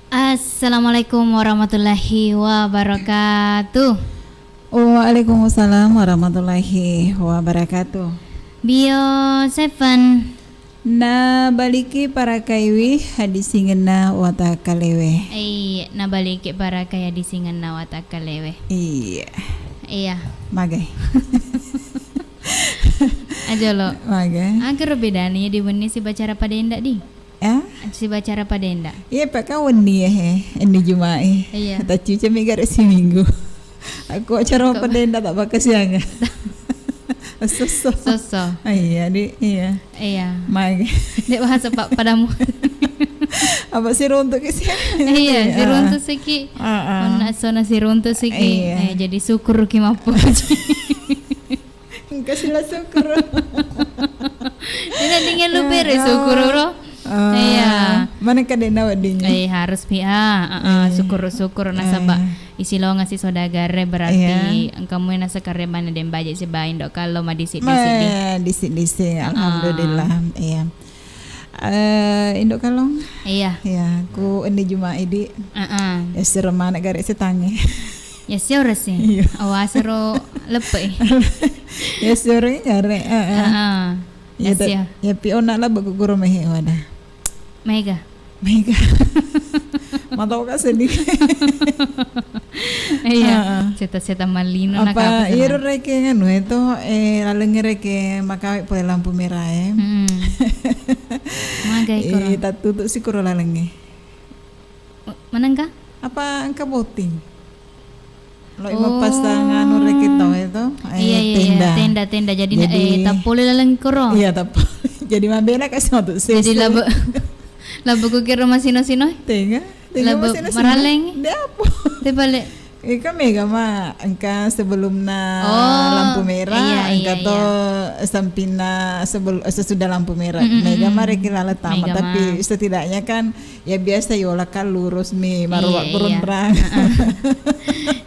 Assalamualaikum warahmatullahi wabarakatuh. Waalaikumsalam warahmatullahi wabarakatuh. Bio Seven. Na baliki para kaiwi hadisingena wata kalewe. Na baliki para kaya disingan na wata kalewe. Iya. Magai. Aja lo. Magai. Agar bedanya di benih si bacara pada endak di. Ya? Si bacara pada endak. Iya pak kawan nih ini Jumat. Iya. Kata cuci minggu si minggu. Aku acara pada endak tak pakai siang. Soso. Iya di iya. Iya. Magai. Dek bahasa pak padamu. Apa sih runtuk sih? Iya, si runtuk siki. Sona si runtuk siki. Jadi syukur ki mampu. Kasihlah syukur. Tidak tinggal lu beres syukur bro. Iya. Mana kadang nawadinya? Harus syukur nasabah. Isi lo ngasih sodagare berarti kamu yang nasa karebana dan bajak si bain dok kalau ma disik. Alhamdulillah. Iya. Indok kalong. Iya. Ya, ku ini Jumat ini. Ya serema nak garis setange. Ya siapa sih? Awas ro lepe. Ya sore nyare. Ya sia. Ya piona lah bagu guru mehe wada. Mega. Mantap kan sedih. Iya. Cita-cita malino nak apa iro reke nganu itu lalenge reke maka poe lampu merah Magai koro. Tak tutup si koro lalenge. Manangka? Apa angka voting? Lo ima pasang anu reke tau itu. Iya, tenda. Jadi tak boleh laleng koro. Iya, tak boleh. Jadi mabena kasih untuk sih. Jadi labu kukir rumah sino-sino. Tengah labu maraleng. Dia apa? Tebalik. Ika mega mah angka sebelum lampu merah, angka to sampina sesudah lampu merah. Mega mah reki lala tamat tapi setidaknya kan ya biasa yola kan lurus mi marwak kurun rang.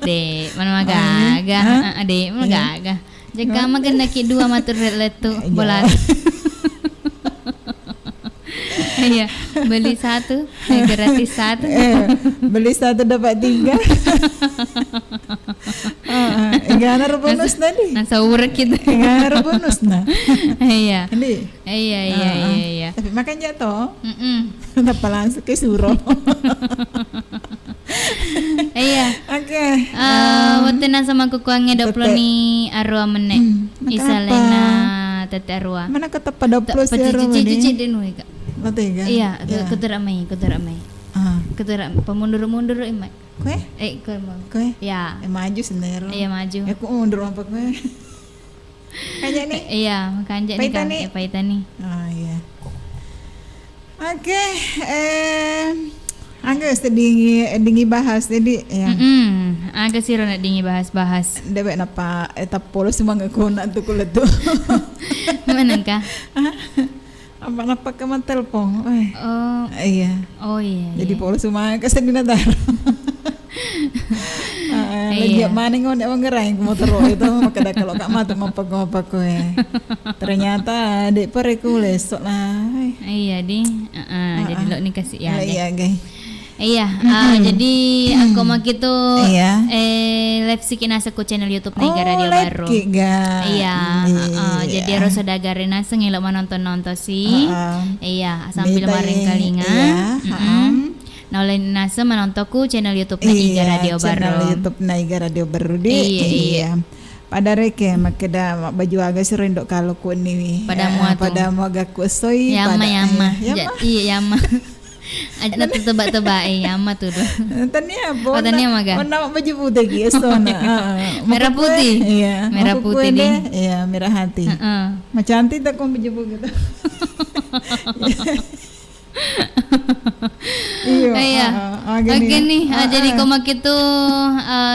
Dek, mana magaga. Dek, mana magaga. Jika makan lagi dua matur letu bola. Iya, beli satu gratis satu. Beli satu dapat tiga. Enggak ada bonus tadi. Nasa urak kita. Enggak ada bonus nah. Iya. Ini. Iya. Tapi makanya toh. Dapat langsung ke suro. Iya. Oke. Waktu nasa makukuangnya doploni arwah menek. Isalena tete arwah. Mana kata pada plus ya arwah ni? Cuci denui kak. Tiga. Iya, keteramai. Pemundur emak. Kue? Kue? Ya. Maju sendiri. Iya maju. Aku mundur apa kue? Kanya nih? Iya, makanya nih kan. Paitan nih. Oh iya. Oke, angga sedingi bahas jadi ya. Agak sih nak dingi bahas. Debek napa etap polos semua ngekona tuh kulit tuh. Mana kah? Apa napa kamu telepon? Iya. Jadi polos semua kesini nanti. Lagi mana ngon emang ngerai ke motor itu makanya kalau kak matu mampak kue. Ternyata dek perekules sok lah. Iya jadi lo nih kasih ya. Iya guys. Iya, jadi aku mau gitu live sikin asaku channel YouTube Naiga Radio Baru. Iya, jadi harus ada garena sengilok menonton sih. Iya, sambil maring kalinga. Nah, oleh nasa menontonku channel YouTube Naiga Radio Baru. Channel YouTube Naiga Radio Baru di. Iya. Pada reke makeda baju agak serendok kalau ku ni. Pada mu agak kusoi. Yama. Iya yama. Ada tebak-tebak yama tuh. Tania apa? Tania maga. Warna baju putih gitu Merah putih. Iya. Merah putih nih. Iya, merah hati. Macam cantik tak kau baju gitu. Iya. Oke nih. Jadi koma gitu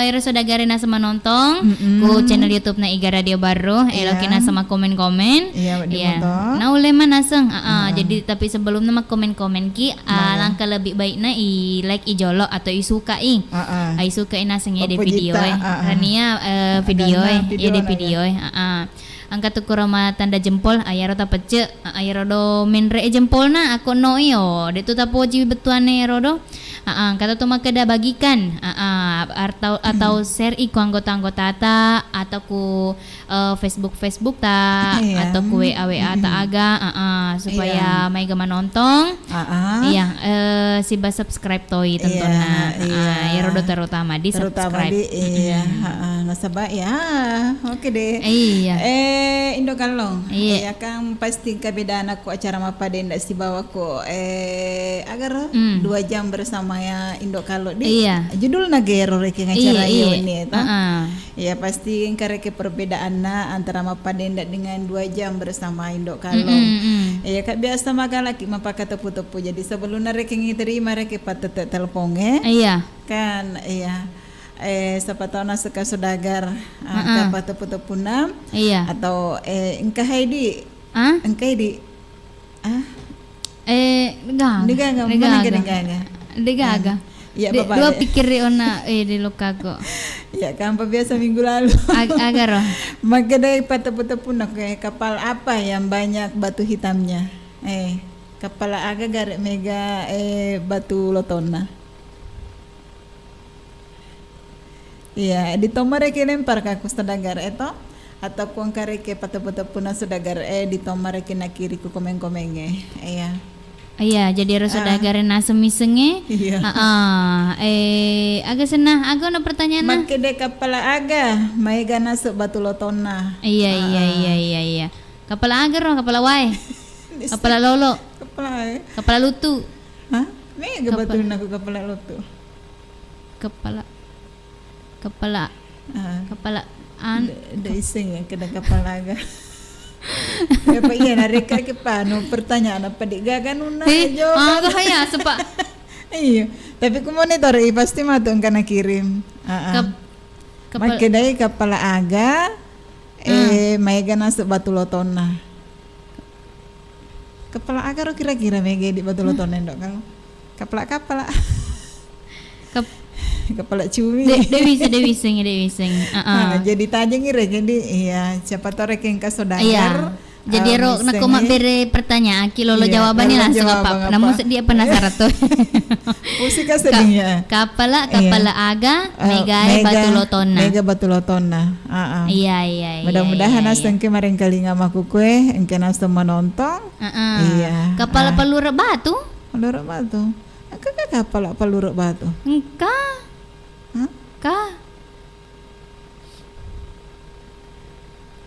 ira sodagare sama nonton ku channel YouTube na Iga Radio Baru elokina sama komen-komen. Iya. Nah uleh manaseng. Jadi tapi sebelum nama komen-komen ki langkah lebih baiknya i like i jolok atau i suka i. Ai suka i naseng ya di video Rania video ya di video angkat tuku roma tanda jempol ayaro ta pece ayaro do menre jempolna aku no iyo de tu tapo ji betuane rodo kata tu makeda bagikan atau share iku anggota-anggota ta atau ku Facebook ta atau ku WA ta aga supaya mai gama nonton iya si ba subscribe toi tentunya ya rodo terutama di subscribe iya nasaba ya oke deh iya Indo kalong ya kan pasti kabedaan aku acara mapade ndak si bawa ko agar 2 jam bersama ya Indo Kalo di judul nagero reke ngacara ini ya pasti kareke perbedaan antara mapade ndak dengan 2 jam bersama Indo Kalo ya kak biasa maga laki mapaka tepu-tepu jadi sebelum reke ngiterima reke patete teleponge kan siapa tahu nasuka sodagar apa tepu-tepuna atau engkau Heidi Degaga. Ya bapak. Dua pikir ona di lukaku. Ya kan biasa minggu lalu. Agar. Maka dari tepu-tepu nak kapal apa yang banyak batu hitamnya? Kapal aga garek mega batu lotona. Iya, di tomare ke lempar kaku sedagar eto atau kuang kareke tepu-tepu na sedagar di tomare ke nakiri ku komeng-komenge. Iya, jadi harus ada na semisenge. Agak senah, agak na pertanyaan na. Makede kapala aga, maiga nasuk batu lotona. Iya. Kapala aga ro, kapala wae. Kapala lolo. Kapala lutu. Hah? Mega batu naku kapala lutu. Kapala da iseng ya kena kapala aga. Apa iya nareka ke pano pertanyaan apa di gagan una jawab. Kaya sepa. Iya, tapi ku monitor pasti matong kana kirim. Makedai kapala aga maiga nasuk batu lotona. Kapala aga ro kira-kira mega di batu lotona ndok kalau. Kapala. Kepala cumi. Dewi sing. Jadi tajeng ire jadi iya siapa tahu rek engka sodagar. Iya. Jadi ro nak mak bere pertanyaan ki lolo jawabannya langsung apa. Namun dia penasaran tuh. Musika sedihnya. Kapala aga mega batu lotona. Iya. Mudah-mudahan aseng kemarin kali ngamaku kue engke nasem menonton. Iya. Kapala peluru batu. Kapala peluru batu. Engka.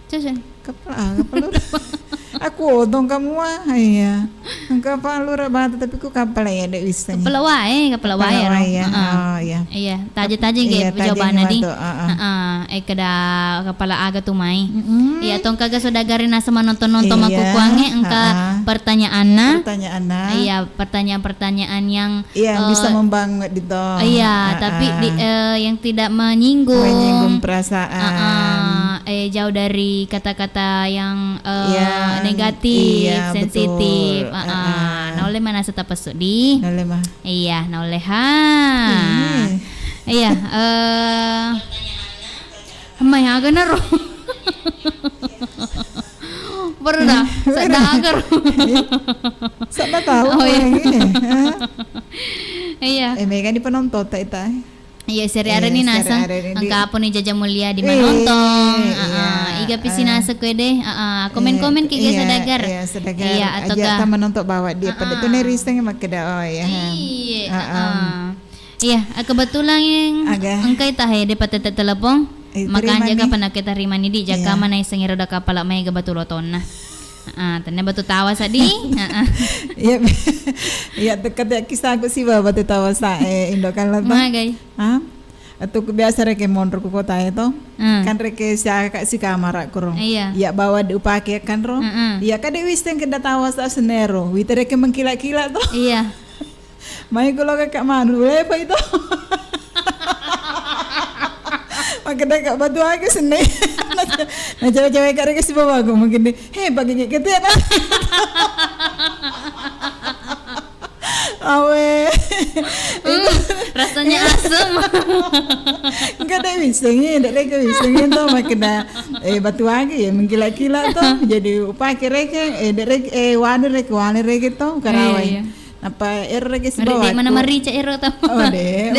Cusen kapal aku odong kamu iya kapal lura batu tapi ku kapal ya dek bisa kapal wae iya taje ge jawabannya di kada kapala aga tumai iya tong kaga sodagarin sama nonton maku kuange engka pertanyaanna iya pertanyaan yang bisa membangun gitu tapi yang tidak menyinggung perasaan jauh dari kata-kata yang negatif, sensitif. Nah oleh mana serta pesuk di? Noleh mah. Iya, noleh Iya. Amai agak naro. Baru dah, sada agar. Sada tahu ini. Iya. Mega di penonton ta. Iya seri hari ini nasa angka apa nih Jaja Mulia di menonton iga pisi nasa kue deh komen kiki sedagar iya atau aja taman untuk bawa dia pada tuh neriseng makeda iya kebetulan yang angka itah ya dapat telepon maka jaga pernah kita rimani di jaka mana iseng roda kapal mai ga batu lotona tanda batu tawa sadi iya dekat ya kisah aku sih batu tawa sa Indo kan lah magai atau biasa reke mondor ku kota itu kan reke si kamar kurang iya bawa diupake kan ro iya kan diwisten keda tawa sa senero wite reke mengkila-kila tuh iya mai kulo kakak manu apa itu makanya kak batu aja sene nah cewek-cewek kak reke si bawa aku mungkin bagi gitu ya kan Rasanya asam. Enggak ada wisengnya, ada reka wisengnya tuh makanya batu agi ya menggila-gila tuh jadi upah reka wadah reka tuh karawai. Apa reka sebawa. Mana marica tahu. Oh deh.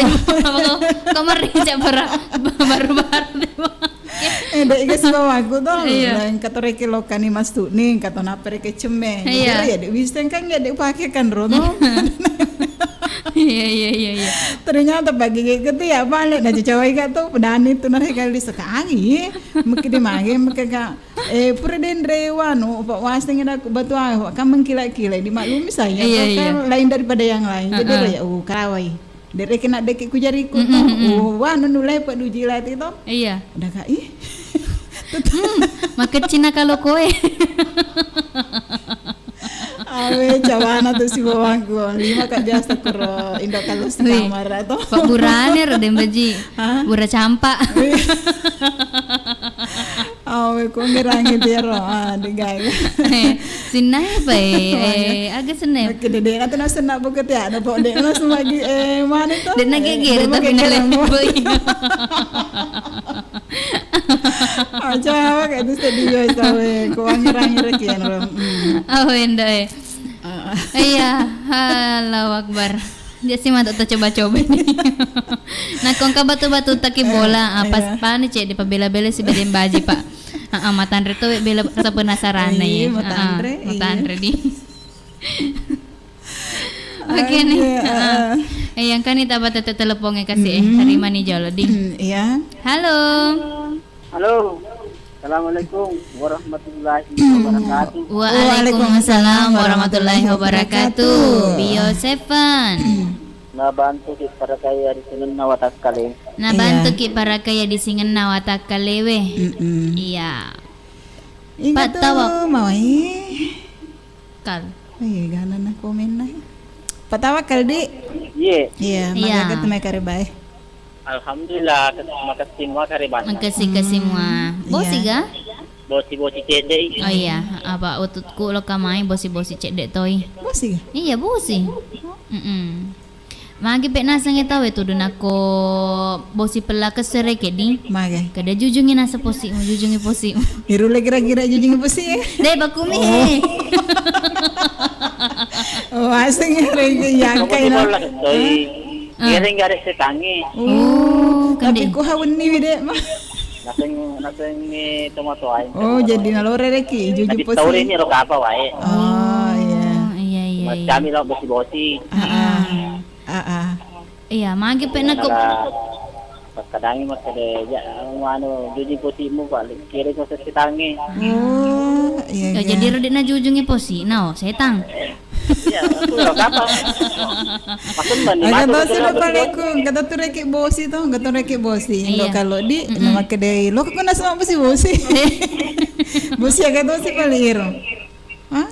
Kau marica baru-baru. Dek guys bawa aku tuh, yang kata reka lokani mas tuh nih, kata napa reka cemeng. Ya dek wiseng kan ya dek pakai kan rono. Iya. Ternyata bagi gitu ya balik dan cewek tuh pedani tuh nari kali sekali mungkin dimagi mungkin presiden rewanu pak wasing aku batu aku kan mengkila-kila dimaklumi saya kan lain daripada yang lain jadi ya karawai dari kena dek kujariku tuh wanu nulai pak dujilat itu iya udah kak makan Cina kalau kowe awe cawana tuh si bawangku 5 kak jasa kuro indah kalau kamar atau Pak Burane rodem baji Bura campak awe kok ngerangi tero digay sinai pa agak senai kedede na tuh nasa buket ya ada pok dek na sumagi mana itu dek nagigir tapi naleboy aja kayak itu sedih sawe kok ngerangi rekian awe endah iya Allahu Akbar dia sih mantap coba-coba nih nah kongka batu-batu taki bola pas pani cek di pabela-bela si bedem baji pak matandre tuh bela rasa penasaran ya matandre di oke nih yang kan itu apa teleponnya kasih terima nih jalo di iya halo Assalamualaikum warahmatullahi wabarakatuh. Waalaikumsalam warahmatullahi wabarakatuh. Bio Seven. Nabantu ki para kaya di singen nawatak kale. Nabantu ki para kaya di singen nawatak kalewe. Iya. Ingat tuh mau kal. Gana na komen na. Patawakal di. Iya. Iya. Maganda may karibay. Alhamdulillah, makasih semua kariban. Makasih semua. Bosi ga? Bosi cedek. Oh iya, apa ututku lo kamai bosi cedek toy. Bosi ga? Iya bosi. Magi pe nasa ngetaw itu dun ako bosi pelaka sereke di. Magi. Kada jujungin nasa posi mo, jujungi posi mo. Irula kira-kira jujungi posi Deh bakumi. Oh, asing rege yakai na. Kering garis setangi. Tapi ku hawen ni bide mah. Naseng ni tomato ay. Oh, jadi nalore reki juju posi. Tauri ni ro apa wae. Oh, iya. Kami lo bosi. Iya, magi pe na ko. Kadangi mas kade anu juji posi mu balik kiri ko setangi. Oh, iya. Jadi rede na jujungi posi. Nao, setang. Ya, aku apa? Maksud mani. Agak sila paleku, kata tu reki bosi tu, kata reki bosi. Lo kalau di nama kedai, lo kau nak sama bosi. Bosi agak tu si paliro. Hah?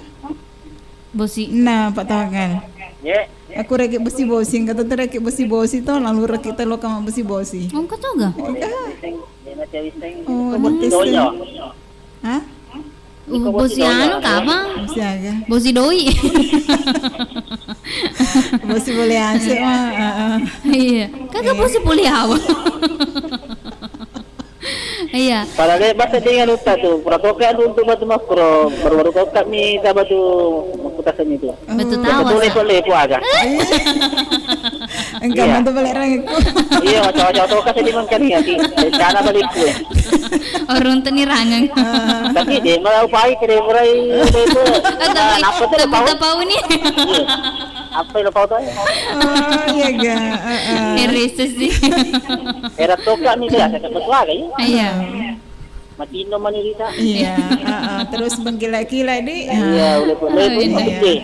Bosi. Nah, Pak Tawakan. Ya. Aku reki bosi, kata tu reki bosi tu, lalu reki kita lo kama bosi. Oh, kau tahu gak? Oh, bosi. Hah? Bosi anu kapa? Bosi aga. Bosi doi. Bosi boleh asik mah. Iya. Kagak bosi boleh awal. Iya. Para le basta dengan uta tu, prakoka untuk batu makro, baru kau kami dapat tu makutasan itu. Betul tahu. Betul lepo aga. Engkau mantu balik rangiku. Iya, cowok-cowok kasih di mana ni hati. Cara balik tu. Orang tu ni rangang. Tapi dia malah upaya kere murai lepo. Tapi tahu ni. Apa yang kau tahu? Oh, iya ga. Reses sih. Era toka ni dia saya betul aga ya. Iya. Matino manirita. Iya, terus menggila-gila di. Iya, lepo putih.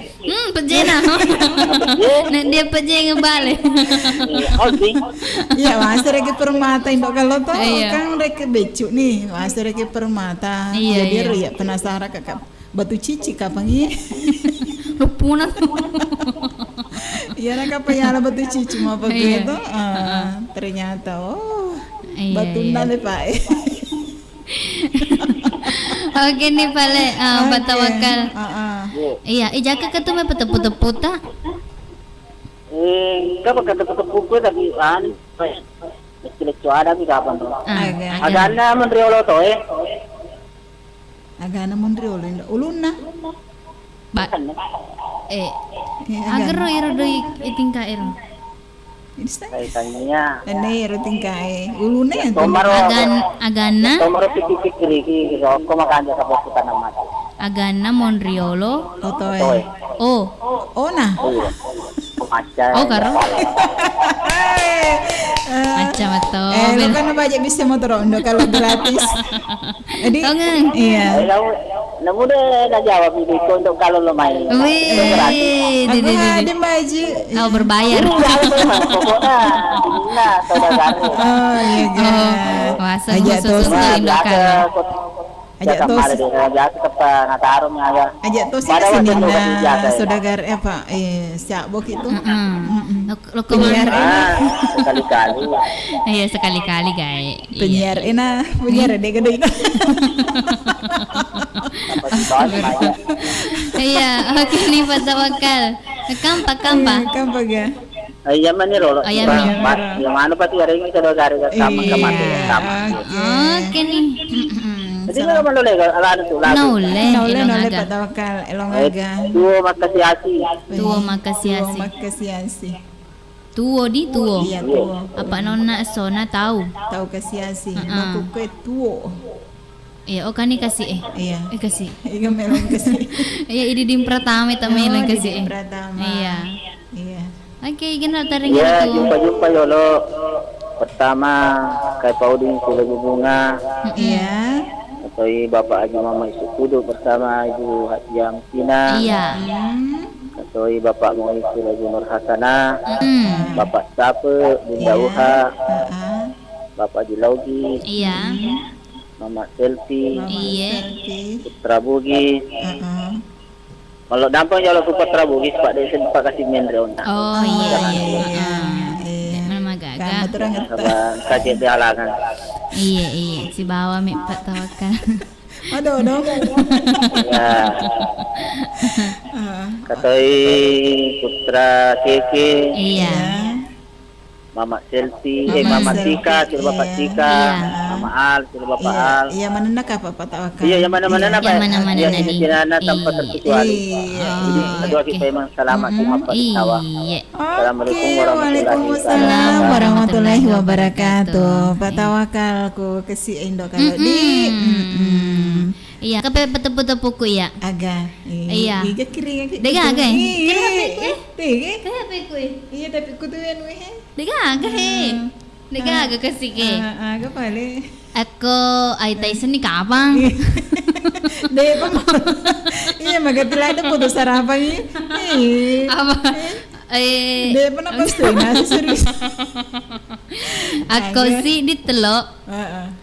Pejena. Nak dia peje ngebalik. Holding. Iya, masa reki permata indok kalau tuh kan reki becu nih, masa reki permata. Jadi ya penasaran kakak batu cici kapan ini? Lupunan. Iya nak apa ya batu cici mau apa gitu? Ternyata batu nale pak. Oke nih pale Batawakal. Iya, ijaka ketume petepu-tepu tak? Kapag katutup buku tapi Lecu ada di kapan tuh? Agana Monreolo to Agana Monreolo ulun na. Agar iro do itingka iro. Kaitannya. Iro tingkai ulun na. Agana. Tomaro pikir-pikir ko makan sa kaputan ng mata. Agana Monreolo. Totoy. Oh na. Oh karo. Macam itu. Lo kan banyak bisa motor Ondo kalau gratis. Jadi iya. Namun dah jawab itu untuk kalau lo main. Wih, ada baju. Oh berbayar. Pokoknya, nah saudara. Oh iya. Wah, khusus untuk Indo kalau. Ajak tos ajak tos sini na saudagar apa siap bok itu lo kemana sekali-kali iya sekali-kali guys penyiar penyiar deh gede iya oke nih Pak Tawakal kampa ga ayam ni rolo yang mana pati hari ini saudara sama oke nih jadi nggak malu lagi alat itu Naule Pak Tawakal elong aga Tuo makasiasi tuo iya tuo apa nona sona tahu kasiasi aku ke tuo iya kan kasih iya kasih iya melon kasih iya ini di pertama itu melon kasih iya oke gimana taring ya jumpa yolo pertama kay Pauding sudah bunga iya atau Bapak Haji Mama Isu Kudu bersama Ibu Haji Amsina iya atau Bapak Muisu Lagi Nur Hasana Bapak Sape Bunda Uha Bapak Jilaugi iya Mama Selfie iya Putra Bugis kalau dampang kalau Putra Bugis Pak Desen Pak kasih mendre onta oh iya mama gaga kajian di halangan iya si bawa mek Pak Tawakal aduh ya katoi Putra Keke iya Mama Selfie Mama Tika sudah Bapak Tika Mama Al sudah Bapak Al iya mana nak apa Pak Tawakal iya yang mana-mana Pak yang mana tanpa terkecuali jadi kedua kita memang selamat cuma Pak Tawa Assalamualaikum warahmatullahi wabarakatuh Pak Tawakal ku kesi Indo kalau di iya kape betul-betul ya aga iya iga kiri dega aga iya tapi ku tuh yang dega aga kasih ke aga pale aku ay Tyson ni kapang deh iya magatilah ada putus sarapan ini apa deh pernah pasti nasi serius aku sih di telok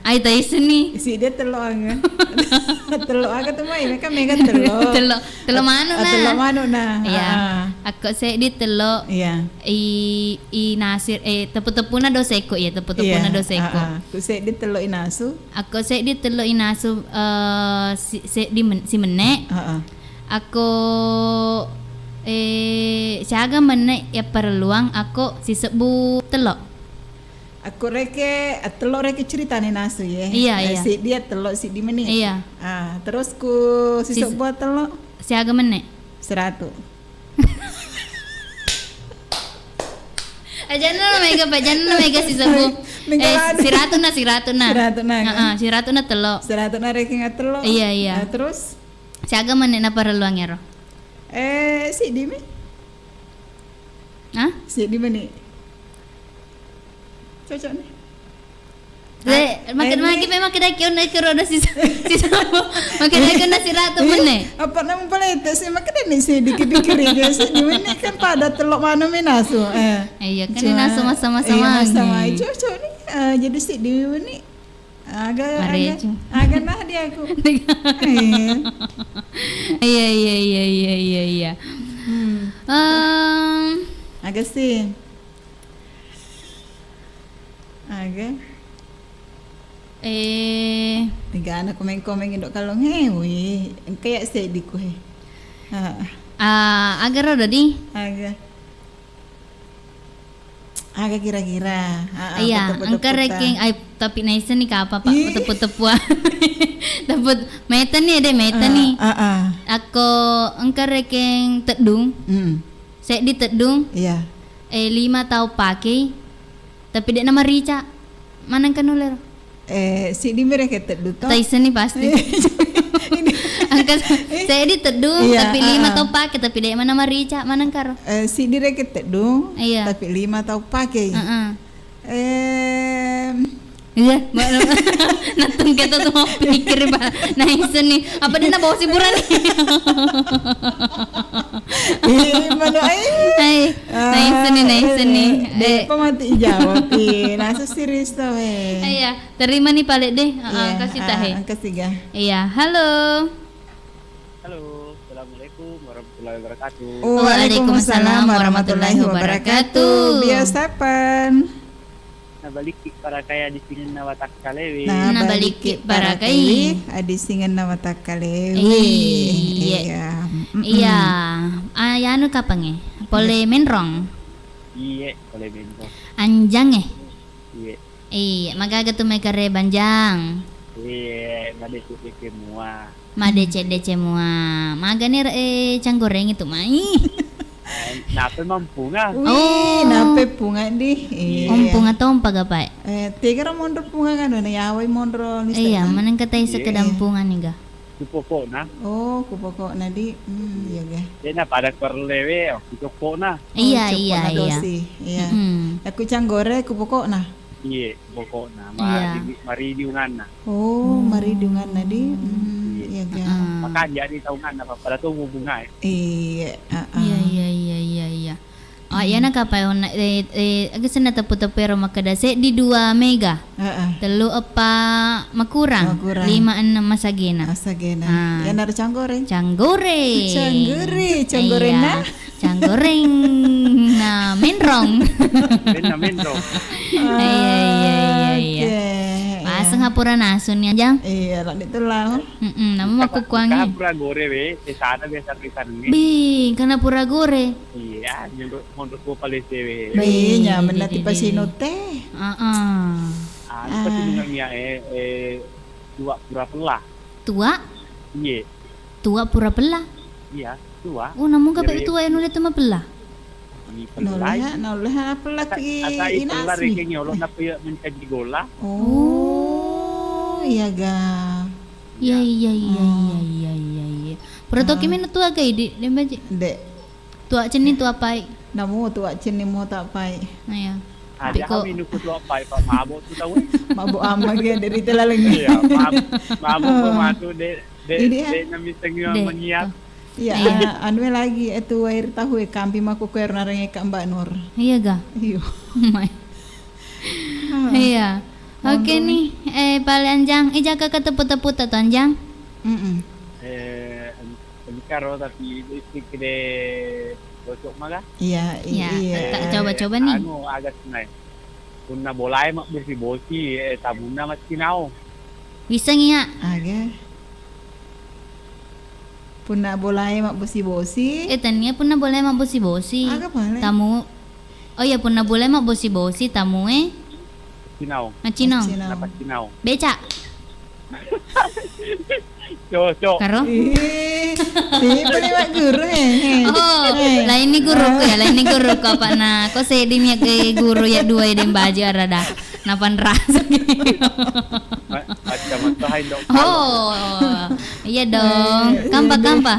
ay Tyson ni si dia telok aga tuh mai mereka mega telok mano na iya aku sih di telok iya i nasir tepu-tepu na doseko ya tepu-tepu na doseko aku sih di telok inasu aku sih di telok inasu si menek aku siaga menek ya perluang aku si sebu telok aku telok cerita nih nasu ya iya si dia telok si di menek iya terus ku si sebu telok siaga menek 100 jangan mega si sebu si ratu na telok 100 na reki telok iya terus siaga menek na perluang ya roh si di me si di menek cocok nih makin memang kita kau nak keroda si sama makin nak nasi ratu mana apa nama pelita sih makin ini sih dikit-dikit aja sih di mana kan pada telok mana minasu iya kan ini nasu sama sama cocok nih jadi sih di mana agak nah dia aku iya agak sih agak tiga anak komen indok kalau ngewi kayak sedih ku agar udah di agak Agak kira-kira. Iya, angka ranking tapi naisen nih apa Pak? Tepu-tepu. Teput meta nih deh meta nih. Aku angka ranking tedung. Saya di tedung. Iya. 5 tahu pakai. Tapi dia nama Rica. Mana kan nuler? Si di mereka tedung. Taisen nih pasti. Angka saya di tedung tapi 5 tahu pakai tapi dia mana nama Rica mana karo? Si di mereka tedung tapi 5 tahu pakai. Iya, natung kita tuh mau pikir Pak. Naisen nih, apa dia nak bawa siburan nih? Mana naisen nih. Apa mati jawab? Nasa serius tau Iya, terima nih Pak deh. Kasih tahe. Kasih ga. Iya, halo. Halo, assalamualaikum warahmatullahi wabarakatuh. Waalaikumsalam warahmatullahi wabarakatuh. Biasa pan. Nabalik para kaya di sini nawatak kalewi. Nabalik para kaya di sini nawatak kalewi. Iya. Anu kapang Pole menrong. Iya, pole menrong. Anjang Iya. Iya, magaga tu may kare banjang. Iya, madece semua. Madece semua. Maga ni canggoreng itu mai. Nape mampu nga? Nape punga di? Punga to pagapay. Tiga mondro punga kan na yaway mondro. Iya, manang katay sa kadampungan ni ga. Kupoko na. Kupoko na di. Iya ga. Yan na pada korlewe, kupoko na. Iya. Iya. Aku canggore kupoko na. Iya, kupoko na. Maridiungan na. Maridiungan na di. Iya ga. Maka jadi taungan na pada to bunga. Iya. Yan nakapayon agak sana tapu-tapero makadase di 2 mega. Telu apa makurang. 5-6 masagena. Yan ada canggoreng. Canggoreng na. Canggoreng na menrong. Iya. Pasang hapura nasun ya jang. Iya, lah itu lah. Namu makukuangi. Kana pura gore we, sana biasa tulisan ni. Bi, kana pura gore. Iya, mundur ko palese we. Nya menati pasino teh. Pasti dengan niya tua pura pelah. Tua? Iya. Tua pura pelah. Iya, tua. Namun kapag tua yang nulit tuma pelah. Noleh apa lagi inasi. Nyolok na puya mencaji gola. Iya ga. Iya. Pura toki mena tua gay di baji. Dek. Tua ceni tua pai. Namu tua ceni mo tak pai. Iya. Ada kami nuku tua pai pak mabok tu tahu. Mabok ama dia dari telaleng. Iya, mabok pematu de nami tengyo menyiap. Iya, anu lagi itu air tahu kampi maku kuer narenge ka Mbak Nur. Iya ga? Iya. Oke nih, palanjang, jaga ketepu-tepu tanjang. Karo tapi istri kede bocok maga. Iya. Tak coba-coba nih. Anu agak senai. Punna bolai mak bosi tabuna mat kinau. Bisa ngiya. Aga. Punna bolai mak bosi-bosi. Tania punna bolai mak bosi-bosi. Aga pala. Tamu. Oh ya punna bolai mak bosi-bosi tamu Cinau. Cinau. Dapat cinau. Beca. Cocok. Karo? Ini mak guru Lain ni guru ko ya, lain ni guru ko apa na. Ko sedi mi ke guru ya 2 dem baju arada. Napan rasa. Macam matahay dong. Iya dong. Kampa.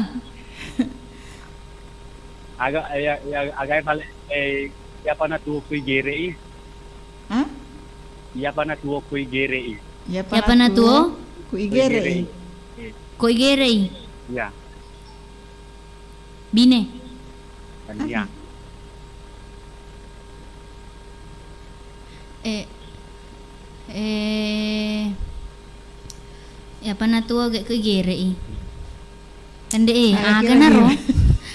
Agak balik siapa na tuwo kuy gere Hah? Siapa na tuwo kuy gere Siapa na tuwo? Kuy gere. Kuy gere. Iya. Bine. Kanya. Siapa na tuwo kuy gere Kande aga na ro.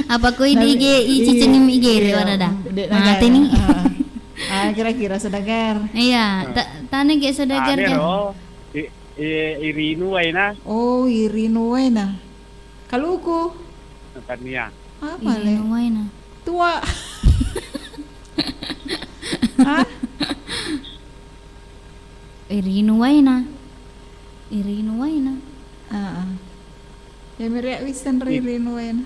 Apa kuy dige cicing mi gere warada. Mate ni. Kira-kira sedagar. Iya, tane ge sedagar ya. Irinu ay na. Irinu ay na. Kaluku. Kanya. Apa le? Irinu ay na. Tua. Hah? Irinu waina. Ya meriak wisan ririnu waina.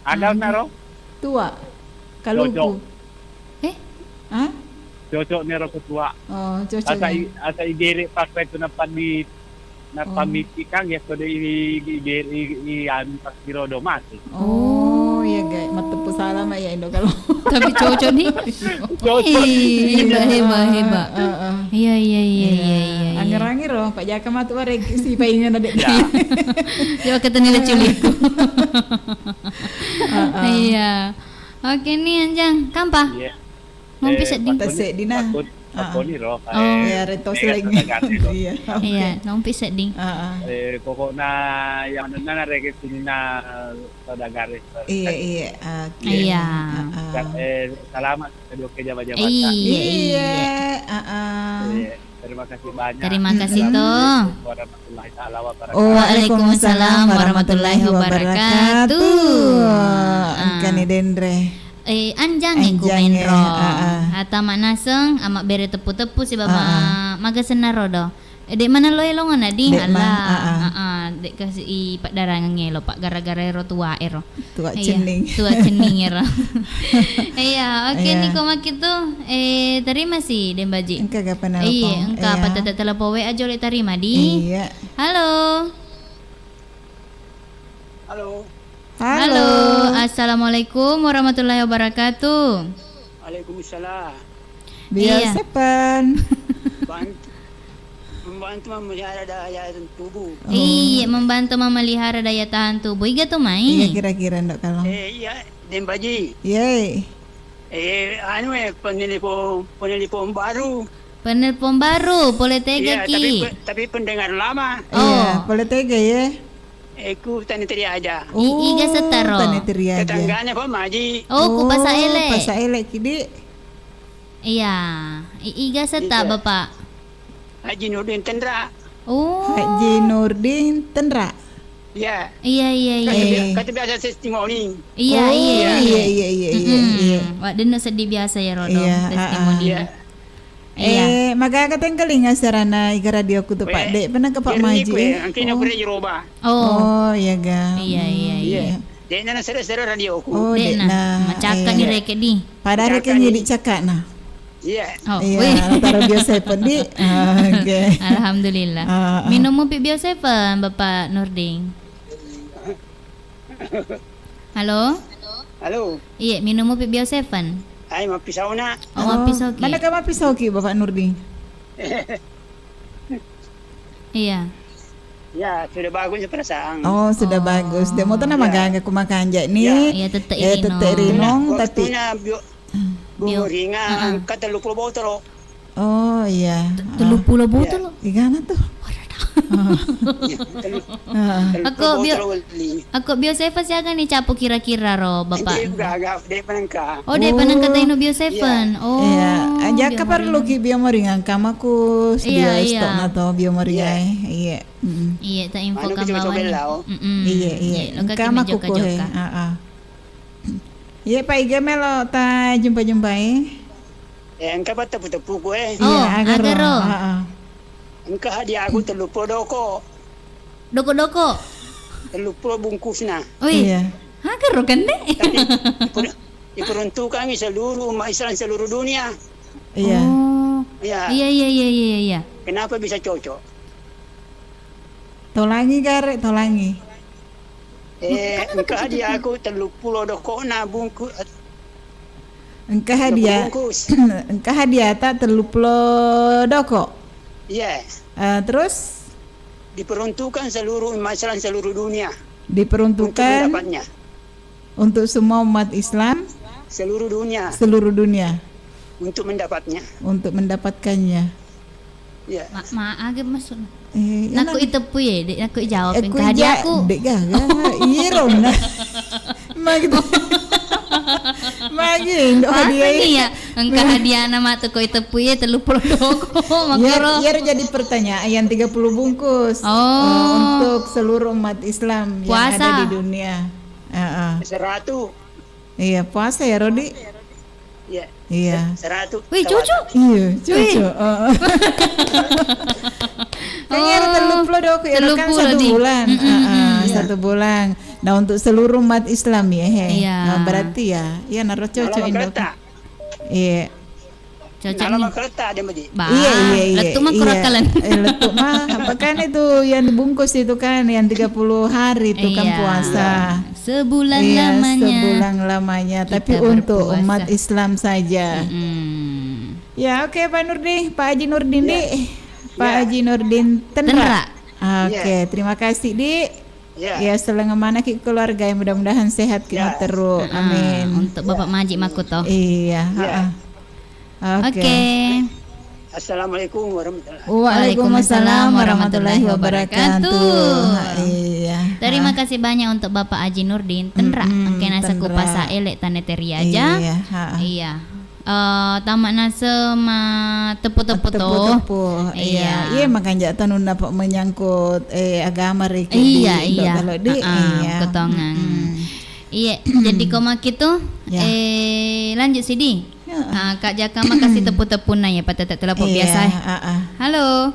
Ada naro? Tua. Kaluku. Hah? Cocok nero ketua. Oh, cocok. Asa igere pakai tu na pamitikang ya so igere anu pas girodo mati. Oh, ya guys, matupu salah mah ya Indo kalau. Tapi cocok nih. Hebat. Iya. Angger-angger loh, Pak Jaka mah tuh arek si paingan adek. Coba ketemu culiku. Iya. Oke nih Anjang, kampa? Ngompi sedih. Tasik dina. Aku ni roh. Ya retos lagi. Iya. Iya, ngompi sedih. Pokoknya yang mana rek sini na saudagar. Iya. Iya. Selamat kedua ke jabatan. Iya. Terima kasih banyak. Terima kasih toh. Warahmatullahi taala wabarakatuh. Waalaikumsalam warahmatullahi wabarakatuh. Angkani dendre. Anjang iku menro. Ata mak naseng amak bere tepu-tepu si baba maga senaro do. Dek mana lo elongan adi Allah. Dek kasih pak darang ngelo pak gara-gara ero tua ero. Tua cening. Tua cening ero. Iya, oke nih kok mak itu terima sih Dembaji. Engka kapan apa? Iya, engka apa tata telepon WA aja oleh terima di. Iya. Halo. Halo, assalamualaikum warahmatullahi wabarakatuh. Waalaikumsalam. Biasa pan. Membantu memelihara daya tahan tubuh. Iya, membantu memelihara daya tahan tubuh. Iga tuh main. Iya kira-kira ndok kalau. Iya, Dembaji. Yeay. Penelpon baru. Penelpon baru, Poletega ki. Tapi pendengar lama. Iya, Poletega ya. Aku tani teri aja. Iga setaro. Tani teri aja. Tetangganya Pak Maji. Ku Pasa Elek. Pasa Elek kidi. Iya, Iga seta Bapak. Haji Nurdin Tendra. Haji Nurdin Tendra. Iya. Iya. Kata biasa testimoni. Iya. Wak deno sedih biasa ya Rodo testimoni. Iya. Maka kateng kelinga sarana iga radio ku tuh Pak Dek pernah ke Pak Maji. Angkina pernah jeroba. Oh, iya ga. Iya. Dek nana sere radio ku. Oh, Dek na. Macaka di reke di. Pada reke nyedi cakak nah. Iya. Iya, taruh biasa pun di. Oke. Alhamdulillah. Minum mopi biasa Bapak Nurdin. Halo. Iya, minum mopi biasa Ay, mapisaw na. Mapisaw ki. Mana ka mapisaw ki, Bapak Nurdin? Iya. Ya, sudah bagus perasaan. Oh, sudah bagus. Demo tuh nama gangga kumakanja nih. Iya, tete rinong. Tapi ringa, kata 30 botol. Oh, iya. 30 botol. Gimana tuh? Aku Bio7 sih agak nih capu kira-kira ro Bapak. Dari Penangka. Oh, dari Penangka tayo no Bio7. Oh. Iya, aja kapan lu ki bio moringan kamaku sedia stok na to bio moringan. Iya. Iya, ta info kamawan. Iya. Kamaku ko he. Iya, Pak Iga melo ta jumpa-jumpa Engka ba tepu-tepu ko Iya, agaro. Engka hadiah aku 30 doko. Doko-doko. 30 bungkus na. Oh iya. Agaro kan deh. Diperuntukkan seluruh umat Islam seluruh dunia. Iya. Oh. Iya. Kenapa bisa cocok? Tolangi garek, tolangi. Engka hadiah aku 30 doko na bungkus. Engka hadiah tak 30 doko. Iya. Terus diperuntukkan seluruh umat Islam seluruh dunia. Diperuntukkan untuk semua umat Islam seluruh dunia. Untuk mendapatkannya. Ya. Agak masuk. Naku itepu ya, naku jawab yang hadiahku. Dek gaga, iya Rona. Gitu. Maging hadiah ya. Engkau hadiah nama tu kau itepu ya 30 doko. Ya jadi pertanyaan 30 bungkus. Untuk seluruh umat Islam yang ada di dunia. 100. Iya, puasa ya Rodi. Iya. 100. Wih, cucu. Iya, cucu. Kayaknya terlupa dong, kan 1 bulan. 1 bulan. Nah, untuk seluruh umat Islam ya, Iya. Nah, berarti ya naruh cocok Indo. Iya. Cocok Kalau nih. kereta dia mesti. Iya. Letuk mah kurakalan. Letuk mah, apa kan itu yang dibungkus itu kan yang 30 hari itu kan Iya. puasa. Sebulan Iya, lamanya. sebulan lamanya. Kita Tapi untuk berpuasa. umat Islam saja. Ya, oke Pak Nurdin, Pak Haji Nurdin, Dik. Pak Haji Nurdin Tenra. Oke, terima kasih, Dik. Ya, selengah mana ki keluarga yang mudah-mudahan sehat kita terus. Amin. Untuk Bapak Maji Makuto. Iya, Oke. Assalamualaikum warahmatullahi Waalaikumsalam warahmatullahi wabarakatuh. Iya. Terima kasih banyak untuk Bapak Haji Nurdin Tenra. Oke, nasa Tenra. kupasa elek taneteri aja. Iya. Tamak nasa ma tepu-tepu toh. Tepu-tepu. Iya, makanya tanun dapat menyangkut agama reki. Iya. Kalau di ketongan. Iya, jadi koma gitu. Lanjut Sidi. Kak Jaka makasih tepu-tepu nanya pada telepon biasa. Halo.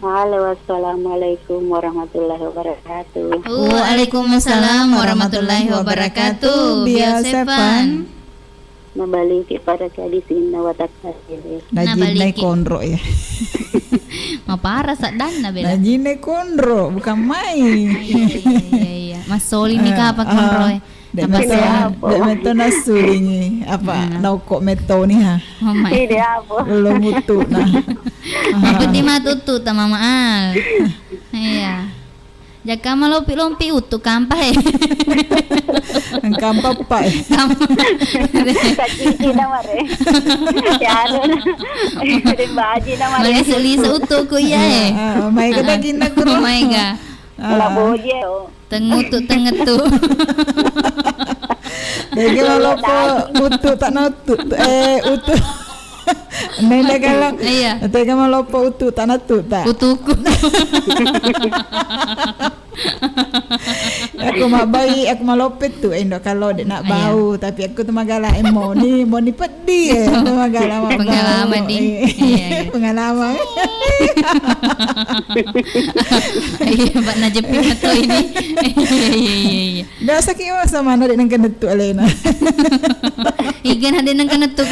Halo, assalamualaikum warahmatullahi wabarakatuh. Waalaikumsalam warahmatullahi wabarakatuh. Biasepan. Nabaliki pada kadis inna watakasir. Najine kondro ya. Ma parah sak dana bela. Najine kondro bukan main. Iya. Mas Soli ni apa kondro? Dek meto nasulingi apa naukok meto ni ha. Ini apa? Belum mutu nah. Apa di matutu ta Mama Al. Iya. Jaka malompi-lompi utu kampai. Kampa pa. Kaciki na mare. Ya ano na. Din baji na mare. Malisa utu ko ya. May ka dagin na ko. Oh my god. Laboje o. Tengutu. Dagi walaupun utu tak natut utu. Nenda kalau iya. Tega malopo utu tak natut tak. Utuku. Aku mak bayi, aku malopet tu endok kalau dek nak bau, tapi aku tu magala mo ni pedih tu magala mak pengalaman di. Iya. Pengalaman. Iya, Pak Najepin atau ini. Iya. Dah sakit masa mana dek nang kenetu Alena. Igan ada nang kenetu.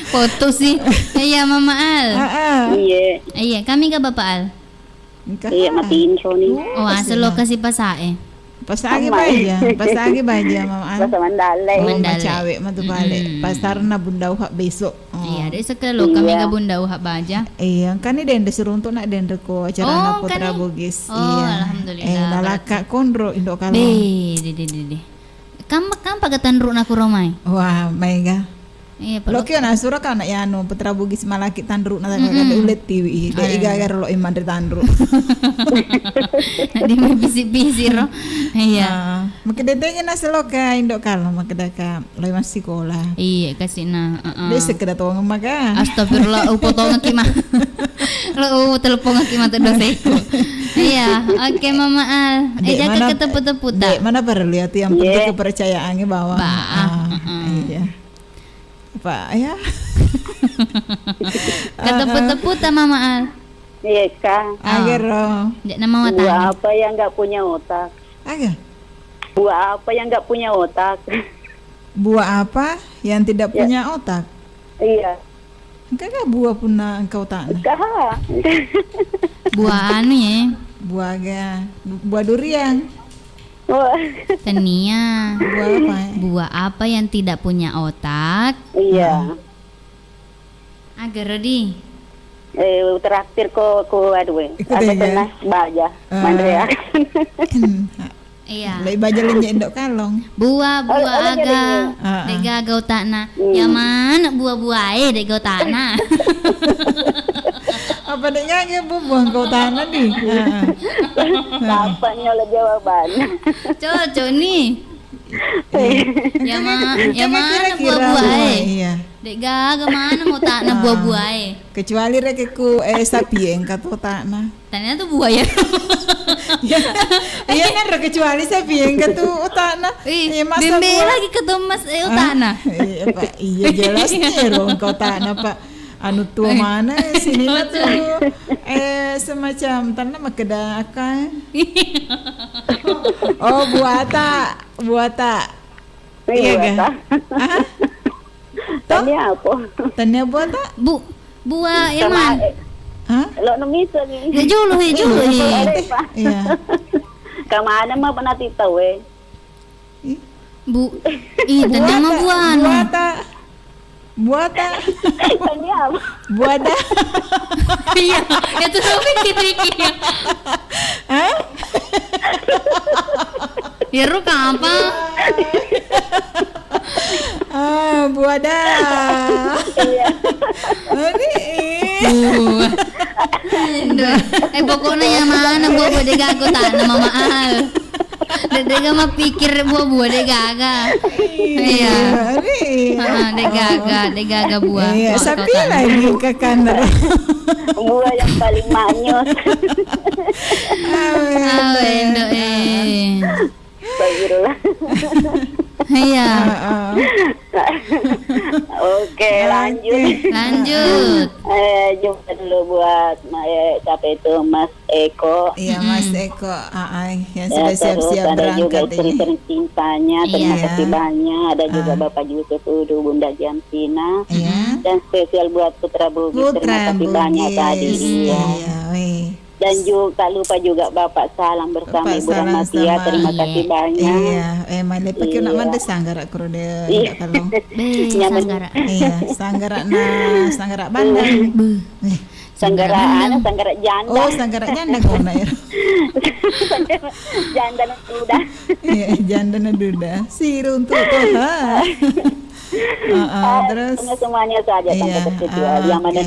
Foto sih. Iya Mama Al. Iya. Iya, kami ke Bapak Al. Iya, matiin Sony. Oh, asal lokasi pasae. Pasagi baja Mama Al. Basta mandalay. Mandalay. Cawe matu balik. Pasar na bunda uhak besok. Iya, dari sekelo kami ke Bunda Uhak Baja. Iya, kan ini dende suruh untuk nak dende ko acara na Putra Bugis. Oh, alhamdulillah. Nalaka kondro indok kalau. De. Kam pagatan nak kuromai. Wah, mega. Iya, Lo kyo na sura ka na yano Putra Bugis malaki tandru na kada ulit TV. De igagar lo iman de tandru. Di may bisi-bisi ro. Iya. Makadedenge na selo ka indok kalau makadaka lo iman sekolah. Iya, kasi na. De sekeda tong maga. Astagfirullah, upotong ki mah. Lo telepon ki mah doseko. Iya, oke Mama Al. Jaga ketemu-temu tak. Mana perlu lihat yang penting kepercayaannya bahwa. Iya. Pak ya. Ketemu-temu tak Mama Al. Iya, Kang. Agero. Nama Buah watan. apa yang enggak punya otak? Aga. Buah apa yang enggak punya otak? Buah apa yang tidak punya otak? Iya. Enggak buah punna engkau tak. Kah? Buah anu ya. Buah durian. Tania. Buah apa? Buah apa yang tidak punya otak? Iya. Agar di. Traktir ko aduh. Ada kena baja. Mandrea. Iya. Lai baja lenje indok kalong. Buah aga. Dega gau takna. Ya mana buah-buah dega gau takna. Apa deknya buah engkau tanah di. Kapan nyola jawaban? Cocok nih. Ya mana buah-buah Iya. Dek gaga mana mau takna buah-buah Kecuali rekeku sapi yang kata takna. Tanya tuh buah ya. Iya kan kecuali saya pieng ketu utana. Bimbe lagi ketemu Mas utana. Iya Pak, iya jelas nih loh kau utana Pak. Anu tua mana sini lah tuh semacam tanah makeda akan. Oh buata. Iya kan? Tanya apa? Tanya buata? Buah yang mana? Hah? Lo nomisa ni. Hijau. Iya. Kamana mah pernah tahu Tanya mah buata. Tanya apa? Buada. Iya, itu tapi triki ya. Hah? Ya ru apa? Buada. Iya. Pokoknya yang mana buah dega aku tak nama mahal. Dega mah pikir buah dega. Iya. Dega buah. Iya, sapi lagi ke kanan. Buah yang paling manis. Astagfirullah. Iya. Oke, lanjut. Jumpa dulu buat siapa itu Mas Eko. Iya, Mas Eko. Yang sudah siap-siap berangkat juga ini. sering cintanya. Terima kasih banyak. Ada juga Bapak Yusuf Udu, Bunda Jamsina. Dan spesial buat Putra Bugis. Terima kasih banyak tadi. Iya. Dan juga lupa juga Bapak Salam bersama Ibu Ramatia. Terima kasih banyak. Iya, malah pakai nak manda sanggara krode kalau. Sanggara. Iya, sanggara bandang. Sanggara janda. Oh, sanggara janda kau nak ya. Janda duda. Iya, janda duda. Siru untuk terus semuanya saja sampai tersedia yang mana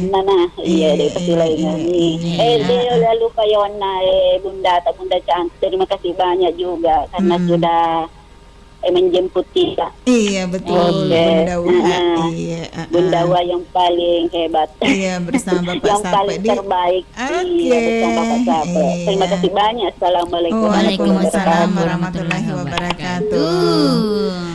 dari persilai ini dia lupa Yona Bunda cantik, terima kasih banyak juga karena sudah menjemput kita. Iya betul. Bunda Wa yang paling hebat. Iya bersama Bapak yang paling terbaik. Iya bersama Bapak Sape. Terima kasih banyak. Assalamualaikum. Waalaikumsalam warahmatullahi wabarakatuh.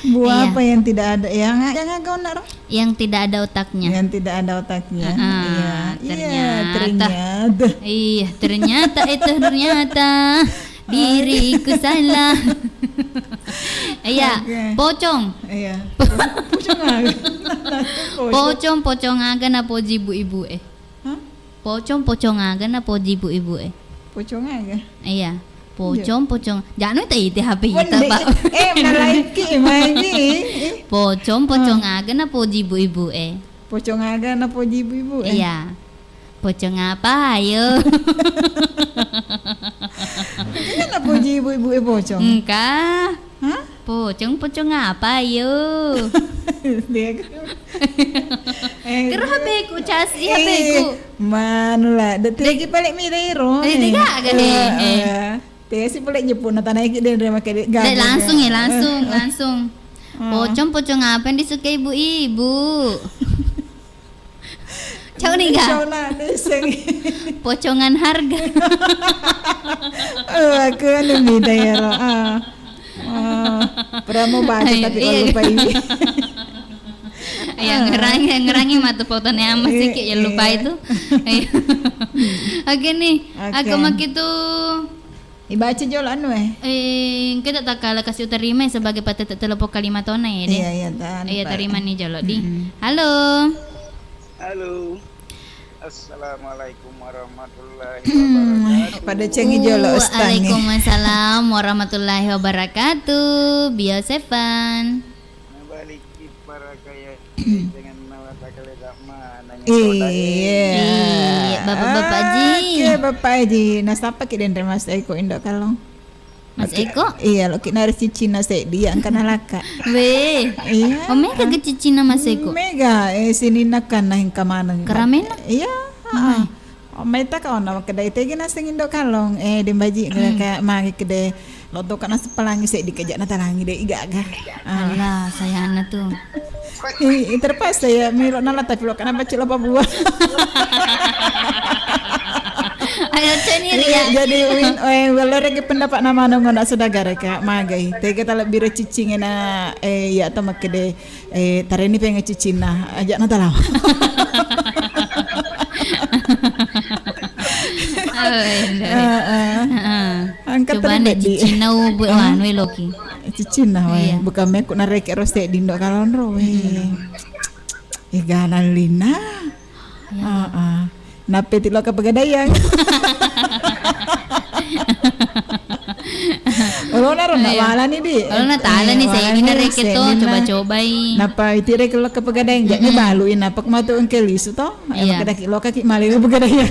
Buah apa yang tidak ada yang kau nak? Yang tidak ada otaknya. Yang tidak ada otaknya. Ternyata diriku salah. Iya, pocong. Iya. Pocong agan apa ibu-ibu Pocong agan apa ibu-ibu Pocong agan. Iya. Pocong jangan itu HP kita Pak. Malaiki maini. Pocong agan apa ibu-ibu Pocong agan apa ibu-ibu Iya. Pocong apa ayo? Kenapa ibu-ibu pocong? Enggak. Hah? Pocong apa ayo? Dia Kira HP ku cas HP ku. Manulah, detik balik mirero. Tidak deh. Teh si boleh Jepun naik dan makai langsung. Pocong apa yang disukai ibu-ibu? Cau nih gak? Pocongan harga. Aku anu minta ya roh. Pernah mau baca tapi kalau lupa ini. Ya ngerangi mata fotonya amat sih kayak lupa itu. Oke nih, aku mak itu. Ibaca jolan kita tak kalah kasih terima sebagai patut telepon kalimat tona ya deh. Iya terima nih jolo di. Halo. Assalamualaikum warahmatullahi wabarakatuh. Pada cengi jolo ustang. Waalaikumsalam warahmatullahi wabarakatuh. Biosefan. Nabaliki para kaya dengan nawata kaledak mana. Iya. Bapak Haji. Oke, Bapak Haji. Nah, siapa kita dan Mas Eko Indo kalong? Mas Eko? Iya, lo kita harus cicina saya dia angkana laka. Weh. Iya. Omega ke cicina Mas Eko. Mega sini nakan nah kamana. Keramena? Iya. Meta kau nama kedai teh gina sing Indo kalong dembaji kayak magi kedai loto kana sepelangi saya dikejak natalangi deh iga-aga. Alah, saya anak tuh. Terpas saya milo nala tapi lo kenapa cilo apa buah. Ayo cenir ya. Jadi kalau rek pendapat nama nongon nak sedagar ka magai. Tega talak bira cicing na ya atau makede tareni pengen cicing nah ajak na talaw. Angkat coba anda cicing na buat wan we loki. Cicing nah we bukan mekuk na rek roste dindo kalon ro we. Iganan lina. Nape tilo ka pegadayang. Kalau naron nak wala ni di. Kalau nak tala ni saya ingin reket to coba-cobai. Napa itu rek lo ka pegadayang jaknya baluin napak matu engke lisu to. Kada kilo kaki mali pegadayang.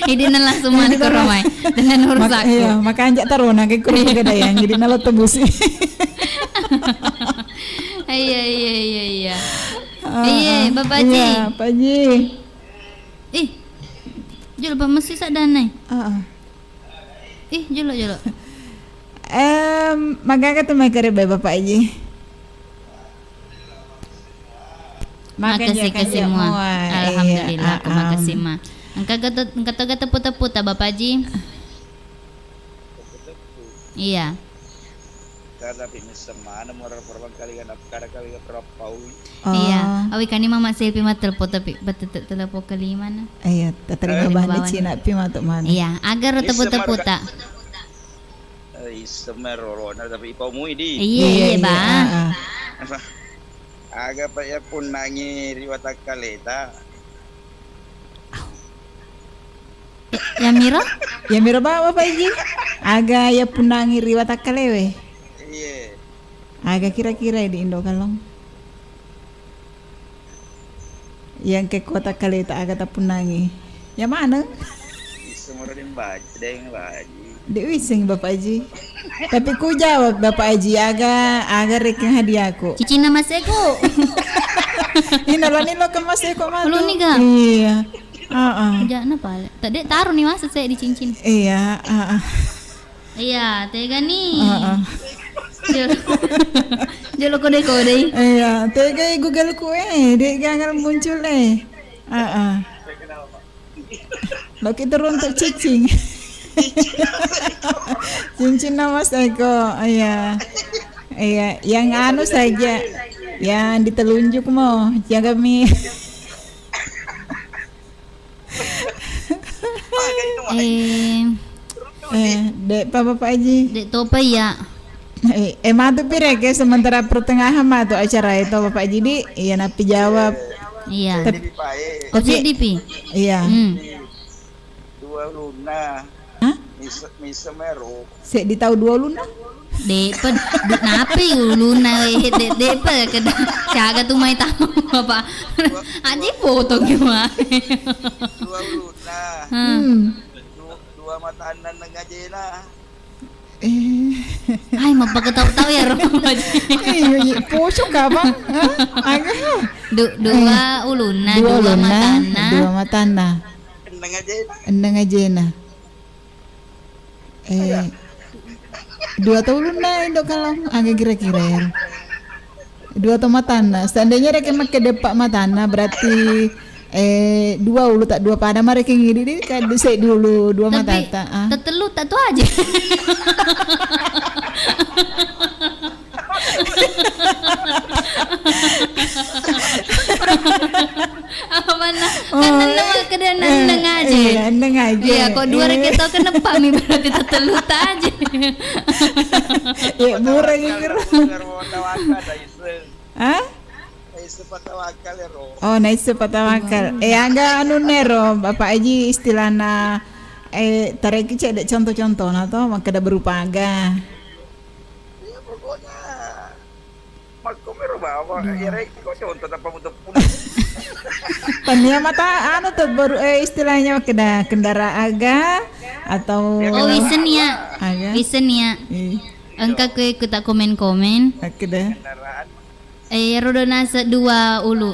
Idi na langsung mani ko romai. Dengan urusak. Iya, maka anjak tarona ke pegadayang jadi nalo tebusi. Iya. Iya, Bapak Haji. Iya, Pak Haji. Jolo pa mesti sak danai. Jolo. Maganda tu may karibay Bapak Haji. Makasih semua. Alhamdulillah, aku makasih ma. Angka kata puta-puta Bapak Haji. Iya. Tapi misalnya moral perbang kali kan kali berapa iya awi kani mama selfie mah telepon tapi telepon kali mana iya terima banget Cina pi matuk mana iya agar teputa semero na tapi ipau di iya ba aga pa ya pun nangi riwata kaleta ya miro ba Bapak Haji aga ya punangi riwata kalewe. Iya. Agak kira-kira di Indo Kalong. Yang ke kota Kaleta agak tapunangi. Yang mana? Semua orang baca deh Di Wising Bapak Haji. Tapi ku jawab Bapak Haji agak reking hadiah aku. Cici nama seko. Ini lo ke Mas Eko mah. Belum nih ga? Iya. Jangan apa? Tadi taruh nih masa saya di cincin. Iya. Iya, tega nih. Jolo kode. Iya, tega Google ku dia gangal muncul Lo kita runtuk cicing. Cincin nama Eko. Iya, yang anu saja, yang ditelunjuk mau, jangan kami. Dek Bapak Haji. Dek topa ya. Matu pirek ya sementara pertengahan matu acara itu Bapak Haji di iya napi jawab. Iya. Tapi dipi. Iya. Dua luna. Hah? Misa mero. Sek di tahu 2 luna. Depa napi luna depa kada caga tu mai tahu Bapak. Aji foto gimana. 2 luna. Dua matanan ngajena. Ay, mapagkataw-taw ya Rom. Pusok ka ba? Dua uluna, dua matana. Endang ajena. Dua uluna indo kalang agak kira-kira ya. 2 matana. Seandainya rek make depak matana berarti 2 ulu tak 2 pada mereka ngiri kan bisa dulu 2 mata tak tetelu tak tu aja. Apa mana kan nama kedana neng aja ya kok 2 rek tau kenapa mi berarti tetelu tak aja ya murah ngir oh naik sepatawakal angga anu nero Bapak Haji istilahna tarik cek dek contoh-contoh atau maka ada berupa aga ya pokoknya makomero bawa ya rek kok contoh apa untuk pania mata anu tuh baru istilahnya kena kendara aga atau wisen ya engka ke tak komen keda rodona 2 ulu.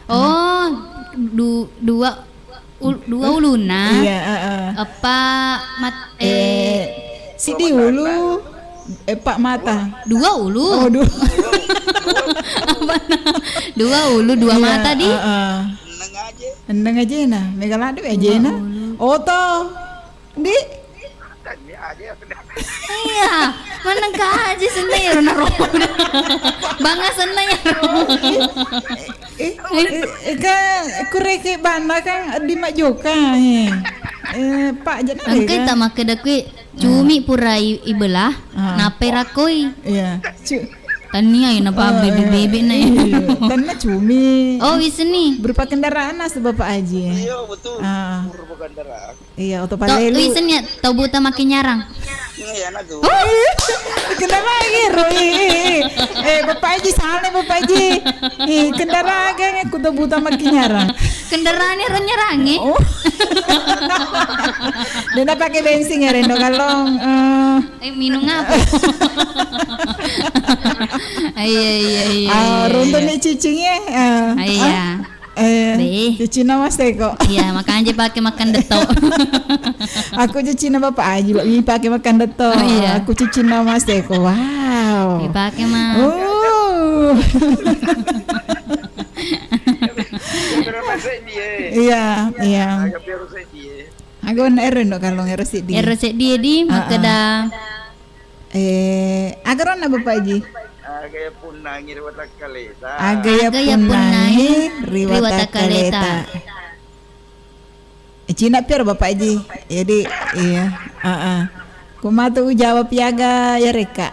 Oh, 2 uluna. Iya, Apa si di ulu pak mata. 2 ulu. Oh, 2. Apa 2 ulu 2 mata di. Endang aja nah, megaladu aja nah. Oh toh, di? Tanya aja. Iya, mana kaji senay ya na roh. Bangga senay ya roh. Kan kureke bana kan di majoka Pak jangan Angkai tak makan dakui cumi purai ibelah nape rakoi. Iya. Tania ina pa bebe na Tanna cumi. Oh iseni Berupa kendaraan as Bapak Haji. Iya betul. Berupa kendaraan. Iya, auto to palelu. iseni tau buta makin nyarang. Iya na tuh. Kenapa gitu? Bapak Haji salah nih Bapak Haji. Kendaraan kan aku tuh buta makin nyarang. Kendaraannya ron nyarangi. Oh. Dia nak pakai bensin ya Rendo kalong. Minum apa? Iya. Runtun nih cicingnya. Iya. Cici nama Seko. Iya, makan aja pakai makan detok. Aku cici nama Bapak Haji, Bapak pakai makan detok. Iya. Aku cici nama Seko. Wow. Dipakai mah. Iya. Aku na ero no kalong ero si dia. Ero sik dia di makada. Agaron na Bapak Haji. Agaya punangi riwata kaleta. Agaya punangi riwata kaleta. Cina pier Bapak Haji. Jadi iya. Kumatu jawab piaga ya reka.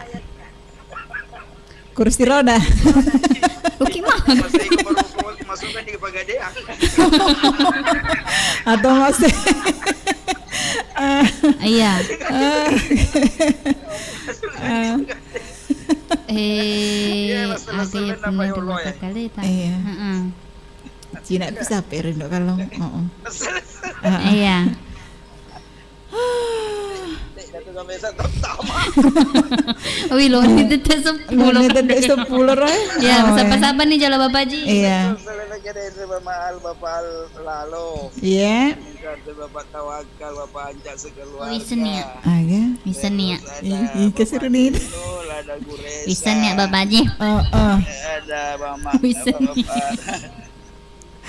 Kursi roda. Oke mah. Masukkan di Pegadaian. Atau masih Iya. Agaya punan riwata kaleta. Iya. Cina bisa perin dok kalau. Iya. Wih lo ini tetap 10. Ini tetap 10 roy. Ya, siapa-siapa nih jala Bapak Haji? Iya. Bapak lalu. Iya. Bapak tawakal, Bapak anjak sekeluarga. Wisan ya. Aga. Wisan ya. Keseru nih. Ada Guresa. Wisan ya Bapak Haji. Ada Mama. Wisan.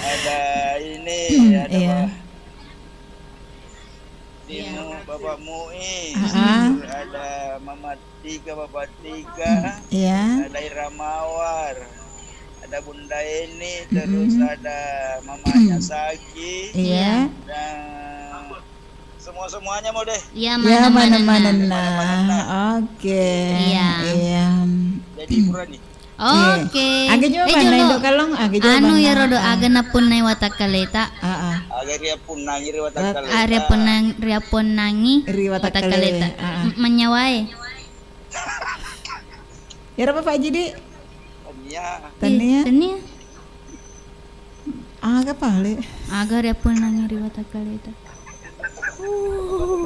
Ada ini. Iya. Dino, Bapak Mui, ada Mama Tika, Bapak Tika, Iya. ada Ira Mawar, ada Bunda Eni, terus ada Mamanya Saki, Iya. dan semuanya mau deh. Iya Ya mana-mana. Oke. Iya. Jadi murah nih. Oke. Aga juga mana indok kalong? Aga juga. Anu ya rodo aga napun nai wata kaleta. Agak dia punangi riwata kaleta. Area ponangi Riwata wata kaleta. Menyawai. Ya apa Pak Haji di? Iya. Tania. Tania. Aga pale. Aga area ponangi riwata kaleta.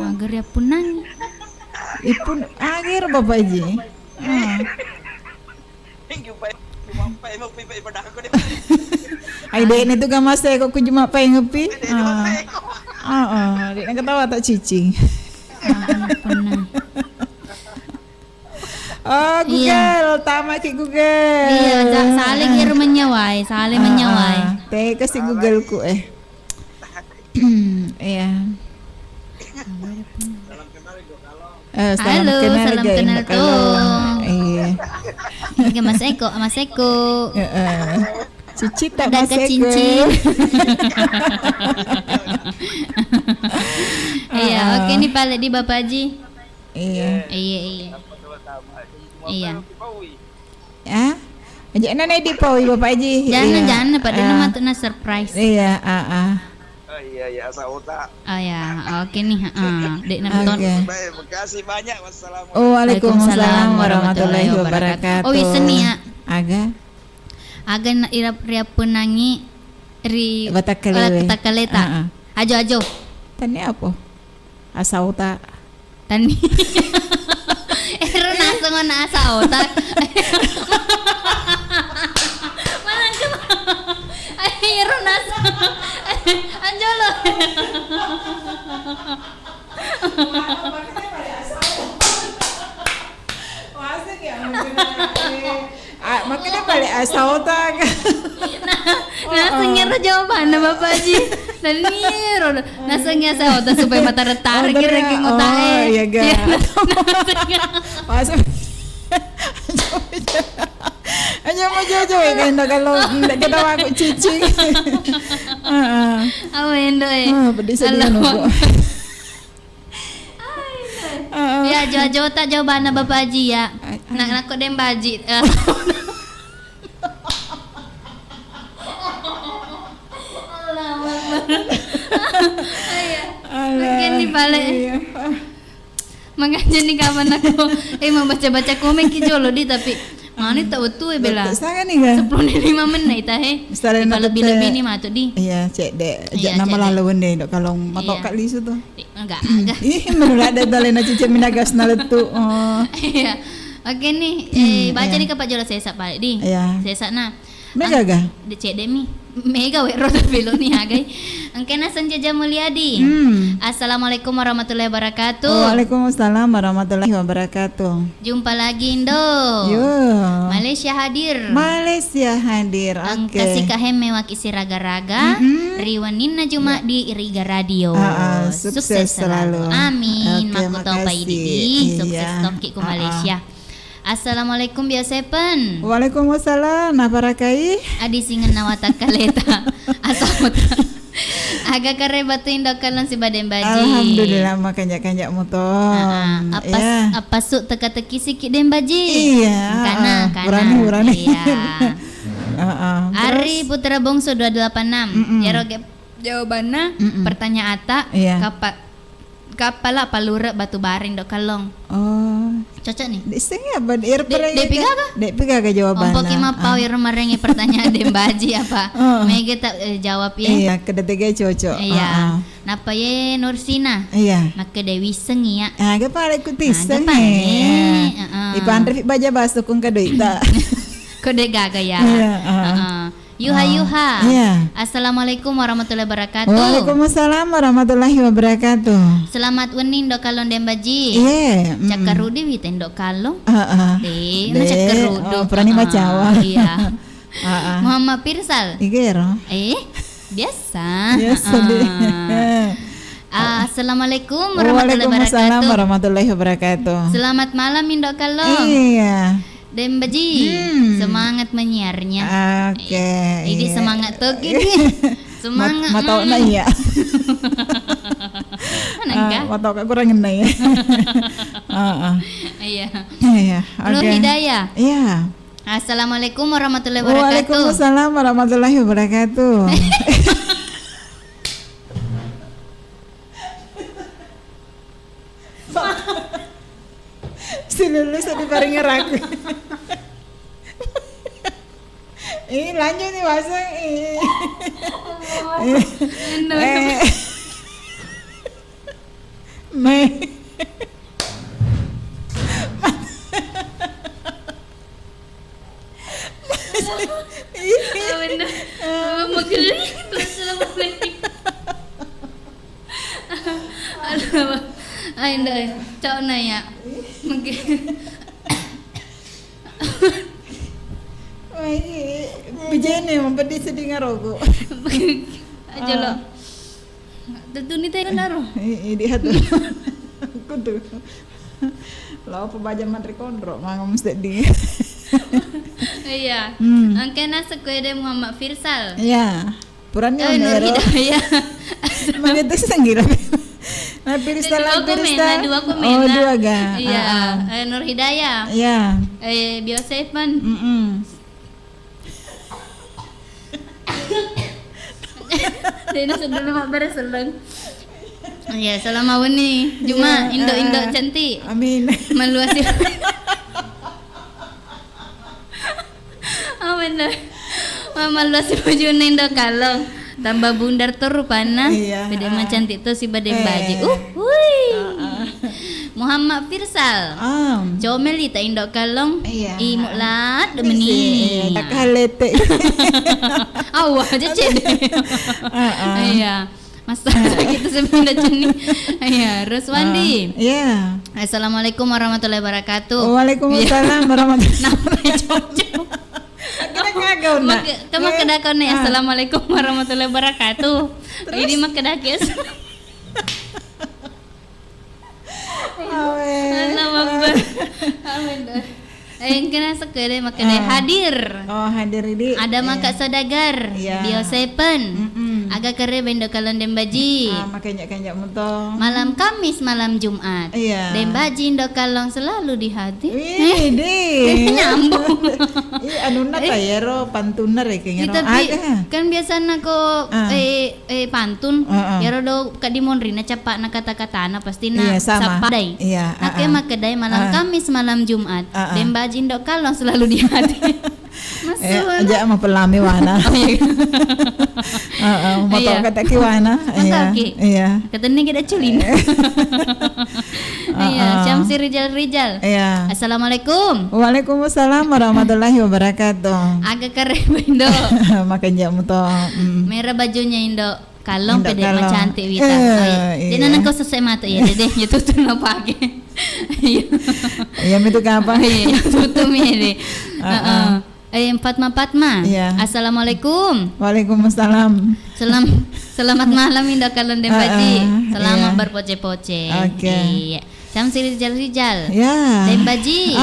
Aga area ponangi. Ipun aga Bapak Haji. Ay dek itu gak masih kok cuma pengen ngepi. Dek ketawa tak cicing. Google, tama ki Google. Iya, saling menyawai, Teh kasih Google ku Iya. Halo, salam kenal tuh. Iya. Oke Mas Eko. Cici tak ada Mas Eko. cincin. Iya, oke nih Pak di Bapak Haji. Iya. Iya. Ya. Aja nenek di Pawi Bapak Haji. Jangan Pak Dina matuna surprise. Iya, Iya, Sauta. Oh ya, oke nih, Dek nonton. Baik, makasih banyak. Wassalamualaikum. Waalaikumsalam warahmatullahi wabarakatuh. Oh, isen ya. Aga ria penangi wata kaleta. Ajo. Tani apa? Asauta. Tani. Ero nasa ngona asauta. Ero nasa. Anjolo. Makanya balik asauta. Nah, langsung nyerah jawabannya Bapak Haji. Daniro nasangnya sa otak supaya mata retar kira-kira ngotae. Iya ga. Masuk. Aja mau jojo kan kalau ndak kita aku cicing. Awendo pedis dia nunggu. Ya jauh-jauh tak jawaban Bapak Haji ya. Nak kok dem baji. Mungkin di balik. Makanya nih kapan aku mau baca-baca komen kijolo di tapi mana tak betul bela. Sangat nih kan. 10-5 menit tah lebih-lebih ni mah tu di. Iya, cek dek. Jak nama lalu wende dok kalau matok kat lisu tu. Enggak. Ih, menolak ada dalena cici minagas naletu. Iya. Oke nih, baca nih Pak Jola sesak balik di. Iya. Sesak nah. Mega ga? De cek demi. Mega we roda belok nih agai. Angkena Sanjaja Mulyadi. Assalamualaikum warahmatullahi wabarakatuh. Waalaikumsalam warahmatullahi wabarakatuh. Jumpa lagi Indo. Yo. Malaysia hadir. Oke. Kasih kahem mewak isi raga-raga. Riwanina Juma di Riga Radio. Sukses selalu. Amin. Okay, Maku tau pa idi. Sukses toki ku Malaysia. Assalamualaikum biasepen. Waalaikumsalam naparakai. Adi singan nawata kaleta. Asamota. Aga kare batu indokalan si baden baji. Alhamdulillah makanjak-kanjak motor. Apa suk teka-teki sikit den baji. Iya. Kana. Urani. Iya. Ari Putra Bongso 286. Jaroge jawabanna pertanyaan Ata. Kapala palura batu baring dok kalong. Cocok nih. Desengnya apa? Dek piga ke jawaban. Ompok ima pau ir marengi pertanyaan dem baji apa? Mega tak jawab ya. Iya, kedetiga cocok. Iya. Napa ye Nursina? Iya. Nak Dewi Sengi ya. Gapa ikuti sengi. Ipan Rifik baja bahas tukung kedoi tak. Kode gaga ya. Yuha. Assalamualaikum warahmatullahi wabarakatuh. Waalaikumsalam warahmatullahi wabarakatuh. Selamat wening dok kalong dem baji. Iya. Cakarudi witen dok kalong. Cakarudi. Perani macawa. Iya. Muhammad Pirsal. Igero. Biasa. Assalamualaikum Waalaikumsalam warahmatullahi wabarakatuh. Selamat malam Indok Kalong. Iya. Dem baji, semangat menyiarnya. Oke. Ini semangat tuh gini. Semangat. Mau tahu nak ya? Mau tahu kak kurangin nak ya? Iya. Nur Hidayah. Iya. Assalamualaikum warahmatullahi wabarakatuh. Waalaikumsalam warahmatullahi wabarakatuh. Si lulus tadi bareng ngerak. Ini lanjut nih masuk. Cak naya. Mungkin. Bijene mempedi sedih ngarogo. Aja lo. Tentu ni tayo naro. Ini hatu. Kudu. Lawa pembaca mantri kondro mangam mesti di. Iya. Angke nasa kuede Muhammad Firsal. Iya. Purannya Nur Hidayah. Mangitu sanggira. Nah, Firsal. Dua komen. Oh, dua ga. Iya. Nur Hidayah. Iya. Bioseven. Dena sedang mak bereseleng. Ya, selama weni Juma Indo cantik. Amin. Meluasi. Amin. Meluasi baju Indo kalong. Tambah bundar terupana. Beda mah cantik tuh si badem baji. Muhammad Firsal. Comel ita Indo kalong. Imuklat demeni. Tak halete. Awah aja cede. Iya. Masa kita sebenarnya ceni. Iya, Ruswandi. Iya. Assalamualaikum warahmatullahi wabarakatuh. Waalaikumsalam warahmatullahi wabarakatuh. kau nak. Kamu kedakon nih. Assalamualaikum warahmatullahi wabarakatuh. Ini mah kedakes. Amin. Yang kena sekali makanya hadir. Oh hadir ini. Ada maka saudagar. Bio Seven. Agak kere bendo kalon dembaji. Makanya kanjak muntong. Malam Kamis, malam Jumat. Dembaji ndo kalong selalu di hati. Nyambung. Anuna tayero pantuner kayaknya. Tapi kan biasa nako pantun. Yaro do kadimon rina capak na kata-kata na pasti na sapadai. Nake makedai malam Kamis, malam Jumat. Dembaji ndo kalong selalu di hati. Aja mah pelami wana. Motor kata kiwana. Iya. Kata ni kita culin. Iya, Syamsi Rijal. Iya. Assalamualaikum. Waalaikumsalam warahmatullahi wabarakatuh. Agak keren Indo. Makan jam to. Merah bajunya Indo. Kalong pede mah cantik wita. Jadi nang kau selesai mata ya dede tutup na pake. Iya. Itu kapan? Iya, tutup ya deh. Fatma. Assalamualaikum. Waalaikumsalam. Selamat malam Indah Kalon Dembaji. Selamat berpoce-poce. Oke. Syamsi Rijal. Ya. Dembaji.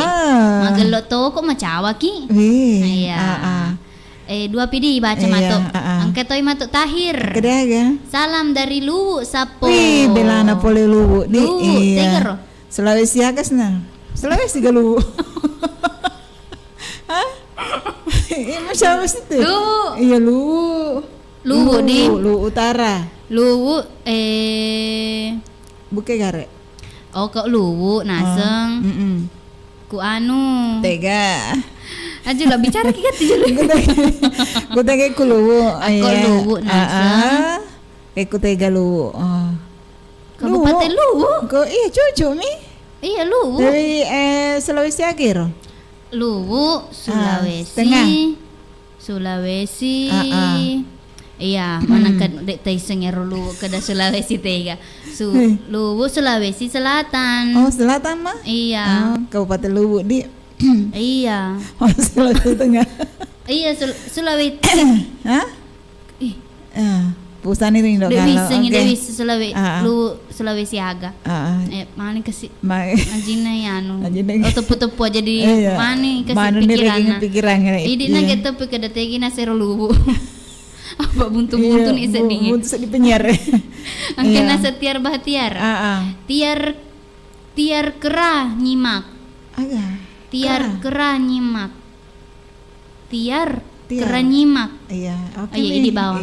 Magelok to kok macawa ki. Iya. 2 pidi baca matuk. Angketoi matuk tahir. Kedaga. Salam dari Luwu Sapo. Wih, belana pole Luwu. Luwu, teger. Sulawesi agasna. Sulawesi ga Luwu. Hah? Ini siapa sih tuh? Luwu. Iya Luwu. Luwu Utara. Luwu Buke gare. Oh kok Luwu Naseng. Ku anu. Tega. Aja lah bicara kita dulu. Ku tega ku Luwu. Aku Luwu Naseng. Ku tega Luwu. Kabupaten Luwu. Kok iya cucu mi? Iya Luwu. Dari Sulawesi Akhir. Luwu, Sulawesi. Iya, mana kan dek taisengnya Luwu ke Sulawesi tega. Luwu Sulawesi Selatan. Oh, Selatan mah? Iya. Kabupaten Luwu di. Iya. Oh, Sulawesi Tengah. Iya, Sulawesi. Hah? Pusan itu Indo kalau. Dewi Sulawesi Aga. Mana kasih? Ajina ya anu. Tepu-tepu aja di mana kasih pikiran. Idi na gitu pikir dategi na sero Luwu. Apa buntu-buntu nih sedih. Buntu sedih penyiar. Angke na setiar bahtiar. Tiar kerah nyimak. Tiar kerah nyimak. Tiar kerah nyimak. Iya, oke. Iya di bawah.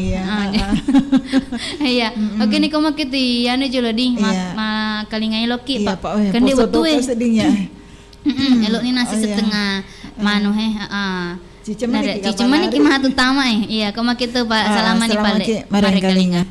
Iya. Oke nih kamu gitu ya nih julo di kalingai loki pak. Kan dia betul sedihnya. Elok nih nasi setengah manu Ciceman iki mah utama Iya, kamu gitu Pak. Salaman di pale. Mari kalinga.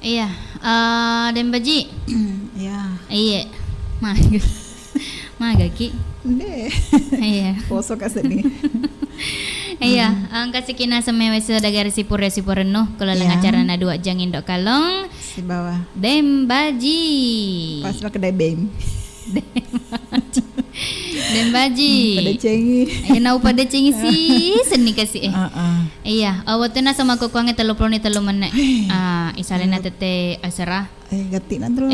Iya, dan baji. Ya. Iya. Maga ki. Deh. Iya. Poso ka sedih. Iya, ang kasi kinasa mewe sa dagar sipure no kalau lang acara na 2 jang indok kalong si bawah. Dem baji. Pas pakai bem. Dem baji. Pada cengi. Ay na pada cengi si seni kasi Iya, awat na sa magkukuang 33 man na. Isalin na tete asara. Gati na dulu.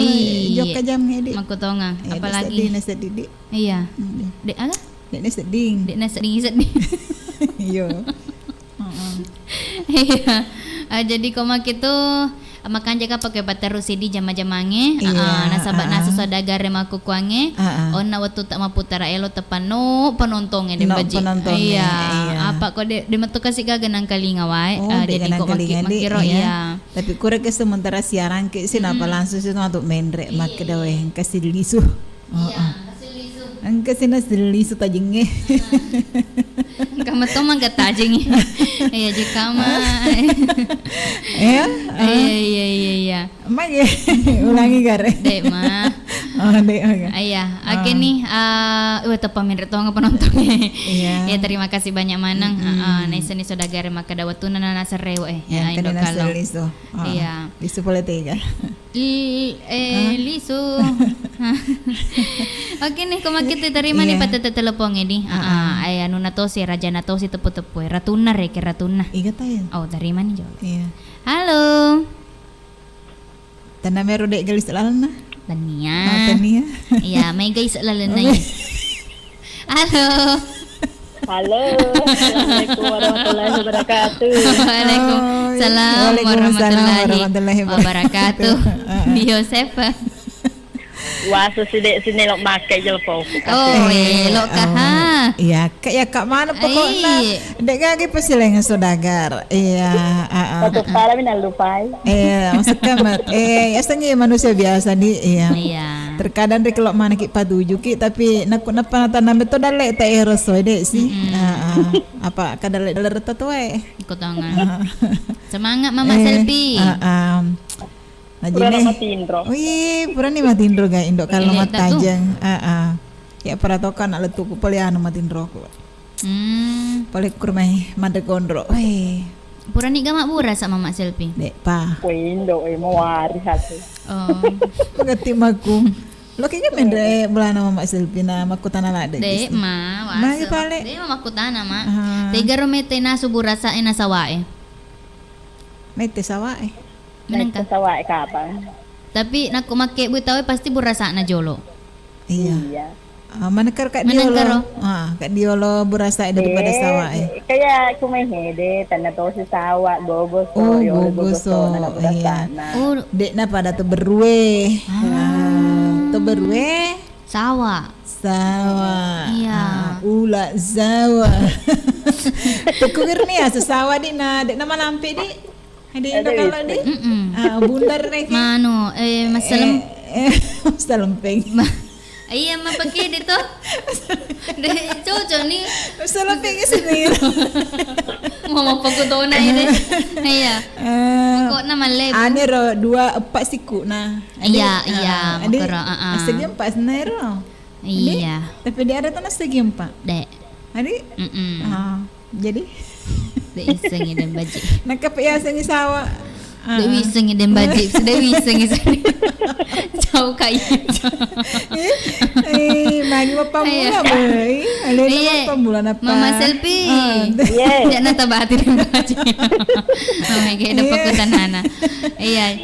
Jok ka jam ngedi. Magkutonga. Apalagi nasa didi. Iya. Dek ala? Dek nasa ding. Dek nasa ding. Yo. Iya. Jadi koma gitu makan jaga pakai bateru CD jama-jamange nasa saudagar maku kuange na waktu tak maputara elo tapano penontonge de baji iya apa kok de metu kasih ganang kalinga wae jadi kok makiro ya tapi kurang ke sementara siaran ke sinapa langsung sih untuk mendre mak dawe kasih lisu angka sina lisu tajengnya kamu tuh mah gak tajeng ya jika mah iya mak ya ulangi gare dek mah iya oke nih tepamin reto nggak penontonnya ya terima kasih banyak manang nesa nih sudah gare maka dawat tuh nana serew ya indo kalong iya lisu politika lisu oke nih koma kita terima nih patete telepon ini ay anu nato si raja nato si tepu-tepu ratuna reke ratuna iya tayo terima nih jawab iya halo tanah meru dek galis lalana Tania iya may guys lalana halo Assalamualaikum warahmatullahi wabarakatuh. Waalaikumsalam warahmatullahi wabarakatuh. Di Yosefa. Waso sini lok makai jelpo. Elok kah? Iya, kayak kak mana pokoknya. Dek gagi pasti lengan saudagar. Iya, Satu para minal lupai. Iya, maksudnya ya setengah manusia biasa nih. Iya. Terkadang dek kalau mana kita patuju ki tapi nak tanam itu dalek tak erosoi dek sih. Apa kadalek dalek tatuai. Ikut tangan. Semangat Mama Selfie. Pura matindro. Wih, pura ni matindro ga indok kalau matajeng. Ya para tokan ala tuku poliano matindro ko. Poli kurmai madegondro. Wih. Pura ni gamak bura sama Mama Selfie. Dek pa. Indo mawari hati. Pagati maku. Lo kayaknya mendre belana Mama Selfie na makutana la dek. Dek ma, wasa. Dek ma makutana ma. Tegaro mete na suburasa ina sawae. Mete sawae. Menengka sawae kapan? Tapi nak make butawe pasti burasa na jolo. Iya. Manekar kak diolo. Kak diolo burasa daripada sawae. Kaya kumehede tanah to si sawa gogos. Gogoso. Iya. Dek na pada tu berue. Tu berue sawa. Iya. Ula zawa. Tukir ni sesawa di na dek nama lampe di. Ada Indo kalau di, bundar nih. Mano, masalempeng. Iya, mapaki dito. Deh, cocok nih. Masalempeng sendiri. Mau pagkuto na ini. Iya. Kok nama lebo. Ane ro 2-4 siku na. Iya, makara. Segi 4 nairo. Iya. Tapi dia ada tuh segi 4. Dek. Adi? Jadi. Dek iseng dan baji. Nakapiasa ni sawa. Dek iseng dan baji. Sudah iseng iseng. Jauh kayu. Magi mapamula boy. Alena mapamula na pa. Mama Selfie. Dia nata bati dan baji. Oh my god, dapat kutanana. Iya.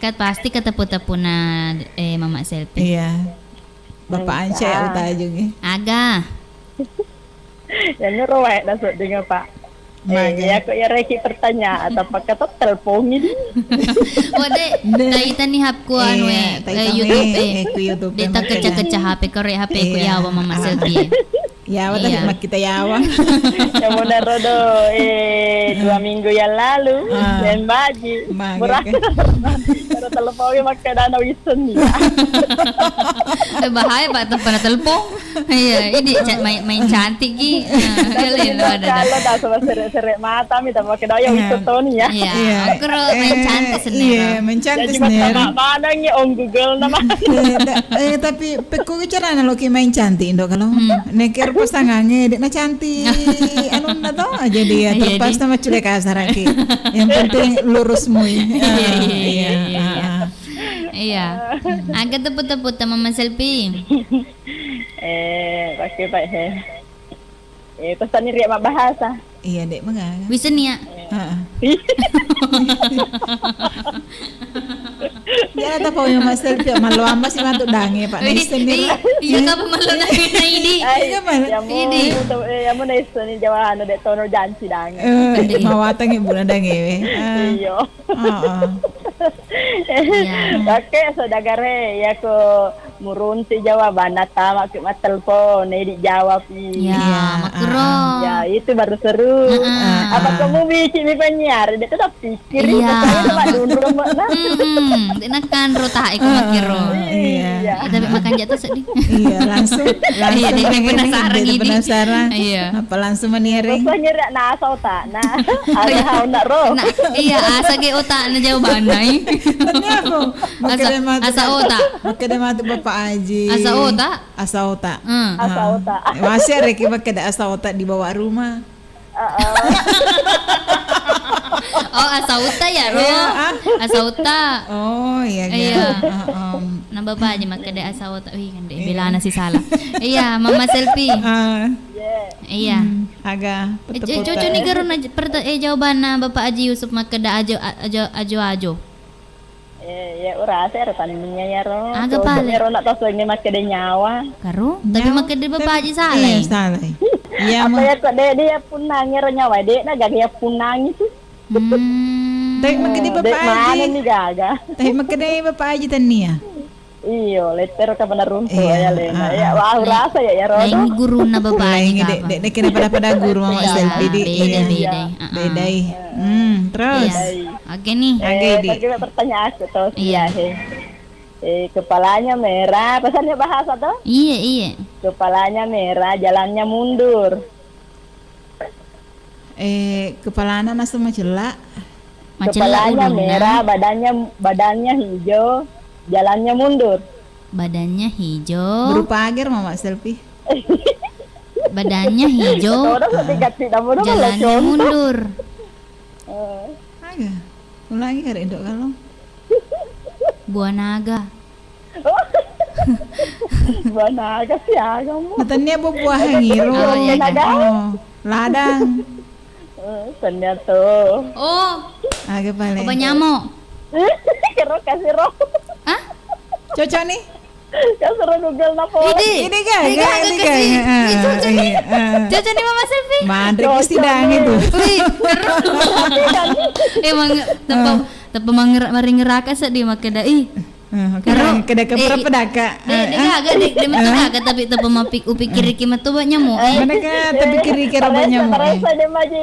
Kat pasti katapu-tapu na Mama Selfie. Iya. Bapak Anca ya utajung Aga. Yang ngerowek dasuk dengan Pak. Ya kok ya reki pertanyaan atau pakai telepon ini. Wade, taitan ni hap ko anu YouTube YouTube. Deta kecah-kecah HP ko HP ko yawa Mama Selfie. Yawa tapi mak kita yawa. Yang benar rodo 2 minggu yang lalu dan baji murah kalau teleponnya makan dana wisen ya. Bahaya Pak tuh pada telepon. Iya, ini main cantik ki. Kalau dah sama seret mata minta pakai daya wisen Tony ya. Iya, aku main cantik sendiri. Iya, main cantik jadi sendiri. Jadi mana nih on Google nama. Tapi peku cara lo ki main cantik dok kalau neker pasangannya dia cantik anu na to aja dia terpas sama culek kasar lagi yang penting lurus mui. Iya. Agak teput-teput sama Mama Selfie. Pakai Pak pesan ni riak mak bahasa. Iya dek mengang. Bisa nih ya. Ya tak tahu yang Mas Selfie malu amas sih mantu dange Pak Nais sendiri. Iya ka malu dange na ini. Iya mana? Ini. Ya mo Nais ni jawa dek tono janji dange. Mawatang ibu na dange. Iya. Oke, saudagare ya ko murunti jawaban tama ke telepon di jawab. Ya, makro. Ya, itu baru seru. Apa kamu bikin penyiar? Dia tetap pikir. Iya. Dulu mana? Dinakan rota iku makiro. Iya. Tapi makan jatuh sedih. Iya, langsung. Iya, dia penasaran ini. Penasaran. Iya. Apa langsung maniring? Terus nyerak na asa otak. Nah, ada nak roh. Iya, asa ge otak na jawaban nai. Ternyata. Asa otak. Makanya matu Bapak Haji. Asa otak. Asa otak. Asa otak. Masih reki pakai asa otak dibawa rumah. Oh, asa otak ya, Ro. Asa otak. Oh, iya. Nah, Bapak aja makan deh asa otak. Wih, kan deh bela nasi salah. Iya, Mama Selfie. Iya. Agak. Cucu nih garuna jawaban Bapak Haji Yusuf makan dah ajo. Ya ora saya taninya ya Ro. Agak pale. Ro nak tahu ini makan deh nyawa. Karo, tapi makan deh Bapak Haji salah. Iya, salah. Iya, apa ya kok dia punangnya ro nyawa dek na gak dia punang itu. Tapi makan deh Bapak Haji. Mana nih gaga. Tapi makan deh Bapak Haji tania. Iyo, letter ka benar runtuh ya Lena. Ya wah rasa ya Ro. Ini guru na Bapak Haji. Dek kena pada guru Mama Selfie di. Beda. Terus. Oke nih. Oke, pertanyaan aku terus. Iya. Kepalanya merah, pesannya bahasa tuh? Iya. Kepalanya merah, jalannya mundur. Kepalanya nasa macelak. Kepalanya merah, badannya hijau, jalannya mundur. Badannya hijau. Berupa agar Mama Selfie. Badannya hijau. Jalannya mundur. Agak. Ulangi kali dok kalau. Buah naga. Buah naga sih kamu. Katanya buah hangiro. Ladang. Ternyata. Oh. Agak paling. Obat nyamuk. Kasih roh. Hah? Cocok nih. Kasih Google napo. Ini kan. Cocok nih Mama Selfie. Mandri pasti dang itu. Wih, emang tepa maringeraka sedih makeda Kada pedaka. Agak dia mah agak tapi tepa mapik upikir kimat tuh banyak nyamuk. Mana kan tapi kiri-kiri banyak nyamuk. Paresa dia maji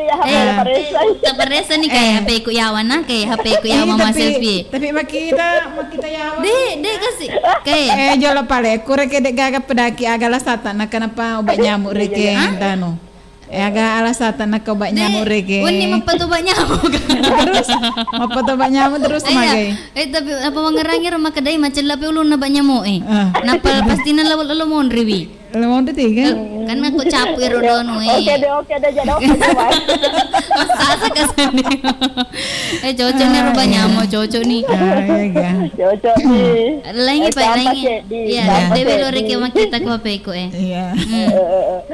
paresa. Paresa nih kayak HP ku yawan kayak HP ku yawan Mama Selfie. Tapi makita yawan. Dek kasih. Kayak jolo pale kurek dek gagap pedaki agak satan kenapa obat nyamuk reke tano. Agak alasatan nak obat nyamuk reke. Ini mapat obat nyamuk. Terus mapat obat nyamuk terus magai. Tapi apa mangerangir makadai macam lapi ulun na obat nyamuk Napal pasti na lawal mon riwi. Lemon itu tiga. Kan aku capir rodon Oke deh jadi oke. Sasa kasani. Cocok nih rubah nyamuk cocok nih. Cocok nih. Lagi Iya, dewe lo reke makita ko HP ko Iya.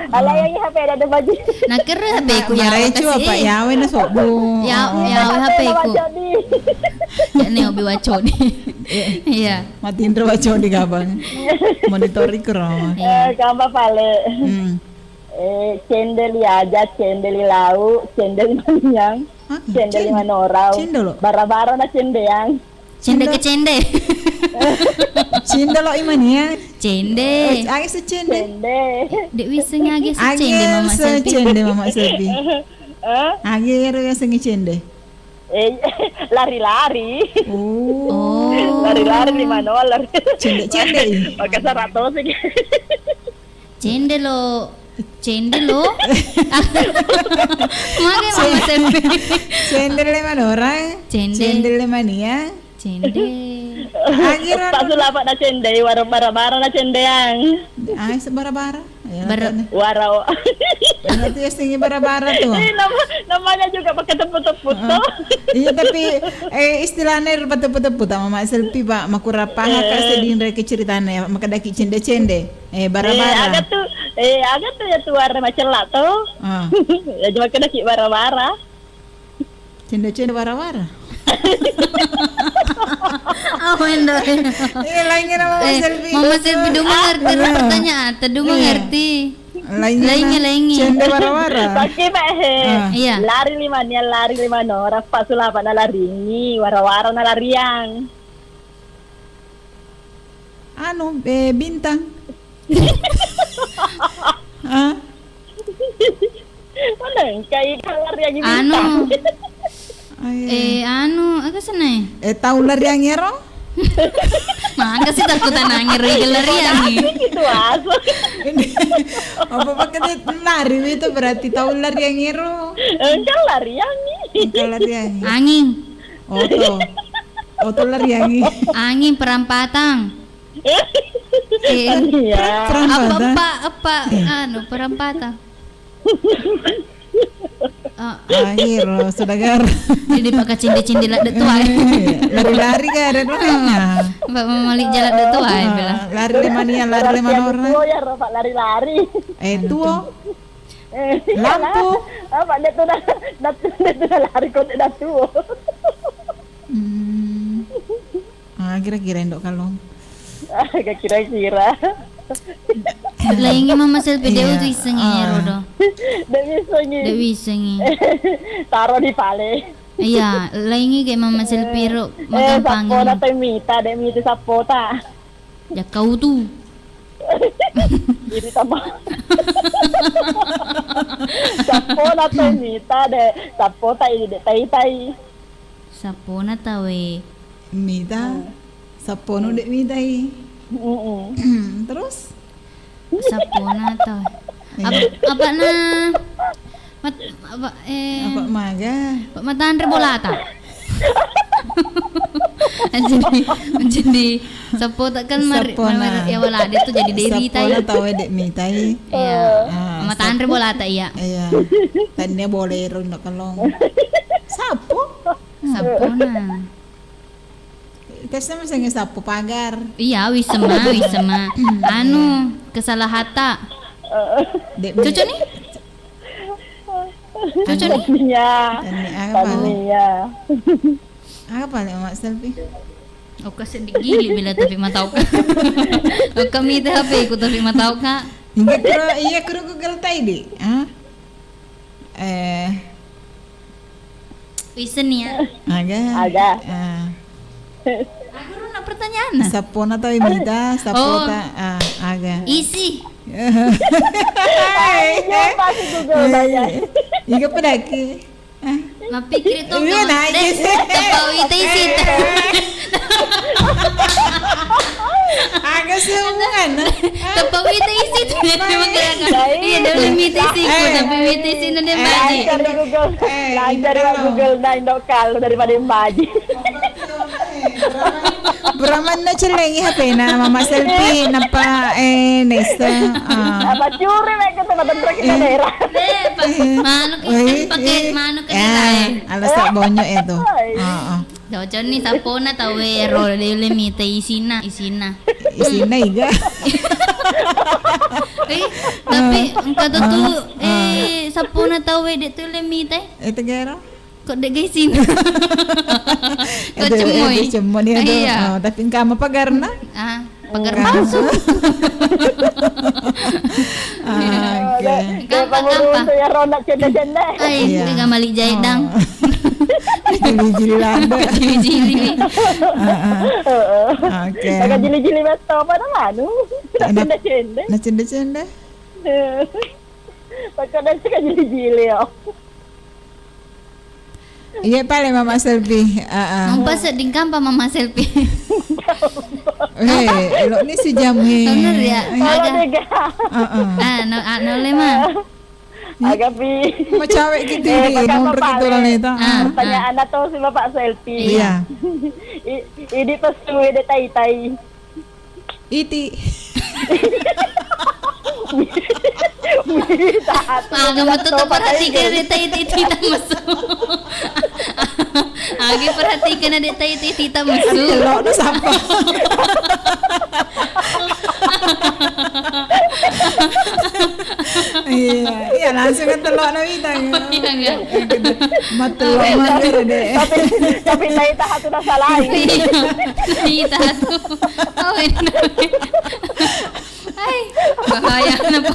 Ala yang HP ada baju. Nah kira HP ko ya recu apa yawe na sobo. Ya HP ko. Ya nih obi waco nih. Iya. Matiin ro waco di gabang. Monitori kro. Apa pale? Cendeli aja, cendeli lau, cendeli manyang, cendeli manorau, bara-bara na cendeyang. Cende ke cende. Cendelo imania, Cende. Agi secende. Dek wiseng agi secende Mama Selvi. Secende Mama Selvi. Agi ero ya sengi cende. Lari-lari. Oh. Lari-lari $5. Cende. Pakai 100 sih. Cende lo. Mage Mama Selvi. Cende le manora. Cende le mania. Cende. Agira. Tak sulapat na cende, bara-bara na cendeang. Ay, sa bara-bara. Waraw. Ano itu ya singi bara-bara tuh? Namanya juga pakai teput-teput tuh. Iya tapi istilahnya teput-teput Mama Selvi Pak makurapaha ka sedin rek ceritanya makadaki cende-cende. Bara-bara. Agak tuh ya warna macam lah tuh. Ya cuma kena ki bara-bara. Cende-cende bara-bara. Endo. Lainnya Mama Selvi. Mama Selvi dulu ngerti pertanyaan, tadi mengerti. Lainnya. Cende bara-bara. Pakai Iya. Lari lima orang pas sulapan na lari ni wara-wara na lariang. Bintang. Mana kayak lariang bintang. Agak senai. Tahu lariang ero? Maka sih takutan nangir lariang nih. Gitu aso. Apa pakai lari itu berarti tahu lariang ero? Enggak lariang nih. Enggak lariang. Angin. Oto lariang. Angin perampatang. Perampatang. Perampatang. Akhir saudagar. Jadi pakai cindi-cindi lah dek tua. Lari-lari kan ada orangnya. Mbak Malik jalan dek tua bilang. Lari lemania orang. Tuo ya Pak lari-lari. Tuo. Lampu. Apa dia tuh dah lari kok dah tuo. Kira-kira endok kalong. Agak kira-kira. Lainnya Mama Selvi dia itu isengi rodo. Dia isengi. Taruh di pale. Iya, lainnya kayak Mama Selvi ro magampang. Sapota temita sapota. Ya kau tuh. Ini sama. Sapota temita sapota ini tai. Sapona tawe. Mita. Sapono dek mitai. Terus? Sapona tawe. Apa apa maga? Mataan rebolata. Jadi sapota kan ya wala dia tuh jadi deri tai. Sapona tawe dek mitai. Iya. Mataan rebolata iya. Iya. Tadinya bolero nak kalong. Sapona. Kasi masang sapo pagar. Iya, wisema. Kesalahata. Cucu nih? Tania. Apa nih Mak Selvi? Oka sedih gili bila tapi matau ka. Oka mi HP ko tapi matau ka. Iya kuro Google tay di. Wisen ya. Aga. Aku nak pertanyaan. Sapona tahu imita, sapota aga. Isi. Pasti Google banyak. Iga pedaki. Mapikir itu tapawita isi. Aga sehubungan. Tapawita isi itu iya dalam mita isi ko tapi mita isi na din baji. Lancar Google na indokal daripada baji. Beraman na celengi HP na Mama Selvi napa nesta. Apa curi mereka tempat kita daerah. Pakai mano ka alas tak bonyo itu. Dojon ni sapona tawe roll le mita isina. Iga. Tapi engkau tuh sapona tawe de tu le mita. Itu gero. Kok dek isin. Kok cemoy itu. Tapi engkau apa pagar na? Pagar palsu. Gampang. Ya ronda cenda-cenda. Ay, enggak malik jahit dang. Jili-jili landa. Jili-jili. Oke. Agak jili-jili beto pada manu. Cende-cende. Nah cende-cende. Pakai sih kan jili-jili ya. Iya paling Mama Selvi. Nampak seding kan Mama Selvi. Elok ni sejam ni. Benar ya. Agak. Noleh mah. Agak pi. Macam awak gitu ni. Nomor kita lah ni tak. Pertanyaan atau si Bapak Selvi. Iya. Ini pesu ide tai-tai. Iti. Agak betul perhatikan ada tai-tai tak masuk. Agak perhatikan ada tai-tai tak masuk. Telok tu sampah. Iya, langsung kan telok nak minta. Iya. Mat telok mana deh. Tapi tai tahat tu dah salah. Tai tahat tu. Oh ini. Hai, bahaya apa?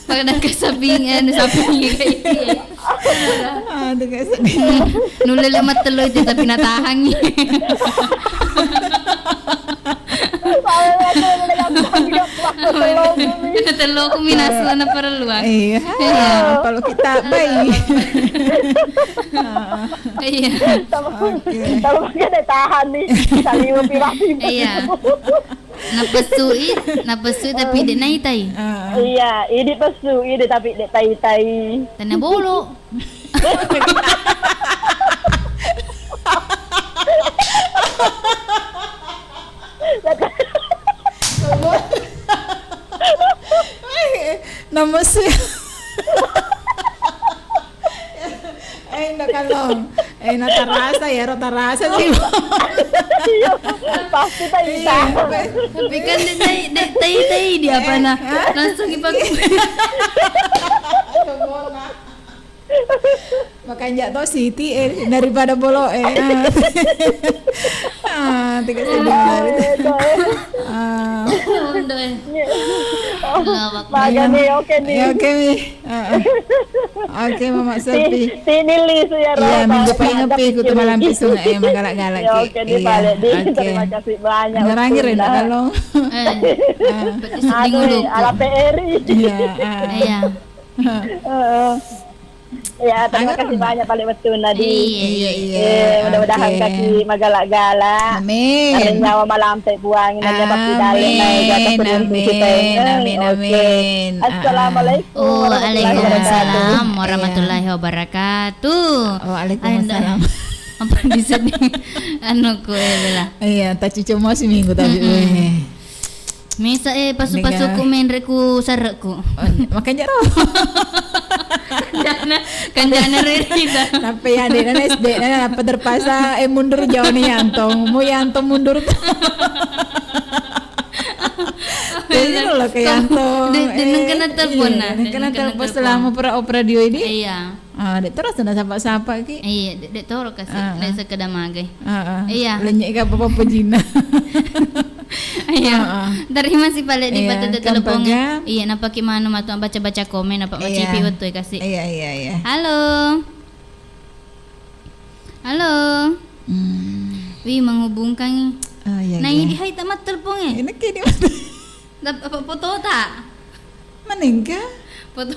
Pada kesabingan sapi kayak ini. Dekat sini. Nulil lemat telur itu tapi nak tahan ni. Telur ku minas mana perlu. Iya. Kalau kita bayi. Iya. Kalau kita tahan ni, saling berpirasi. Iya. Napesui tapi dia naik tai. Iya, ini pesu, ini tapi dia tai-tai. Tanah bolok. Nama saya. Nak kalong. Nak terasa ya, rata rasa sih. Pasti tai. Tapi kan dia tai dia apa nak langsung dipakai. Makanya tau Siti daripada bolok tiga sedang oke Mama Selvi sini Lis ya iya minggu pengepi ku tu malam pisung magalak-galak oke terima kasih banyak ngerangir nak kalau ala PRI iya ya, terima kasih banyak paling betul Nadi. Iya. Mudah-mudahan kaki magalak-galak. Amin. Karena nyawa malam teh buang aja pasti dalem Amin. Assalamualaikum. Waalaikumsalam warahmatullahi wabarakatuh. Waalaikumsalam. Apa di sini? Anu ku lah. Iya, tak cucu mau seminggu tapi. Misa pasu-pasuku main reku sarekku. Makanya roh. Kanjana kita. Tapi ya di SD apa terpaksa mundur jauh nih Yantong. Mau Yantong mundur. Jadi loh kayak Yantong. Dengan kena telepon nah. Kena telepon selama opera radio ini. Iya. Dek terus nak sapa-sapa ki. Iya, dek toro kasih. Dek sekedar magai. Iya. Lenyek apa pejina. Iya. Terima kasih balik di patut telepon. Iya, napa gimana matu baca-baca komen apa macipi waktu kasih. Iya. Halo. Wih menghubungkan. Iya. Nah, ini hai tamat teleponnya. Ini kini mana? Apa foto tak? Meninggal. Foto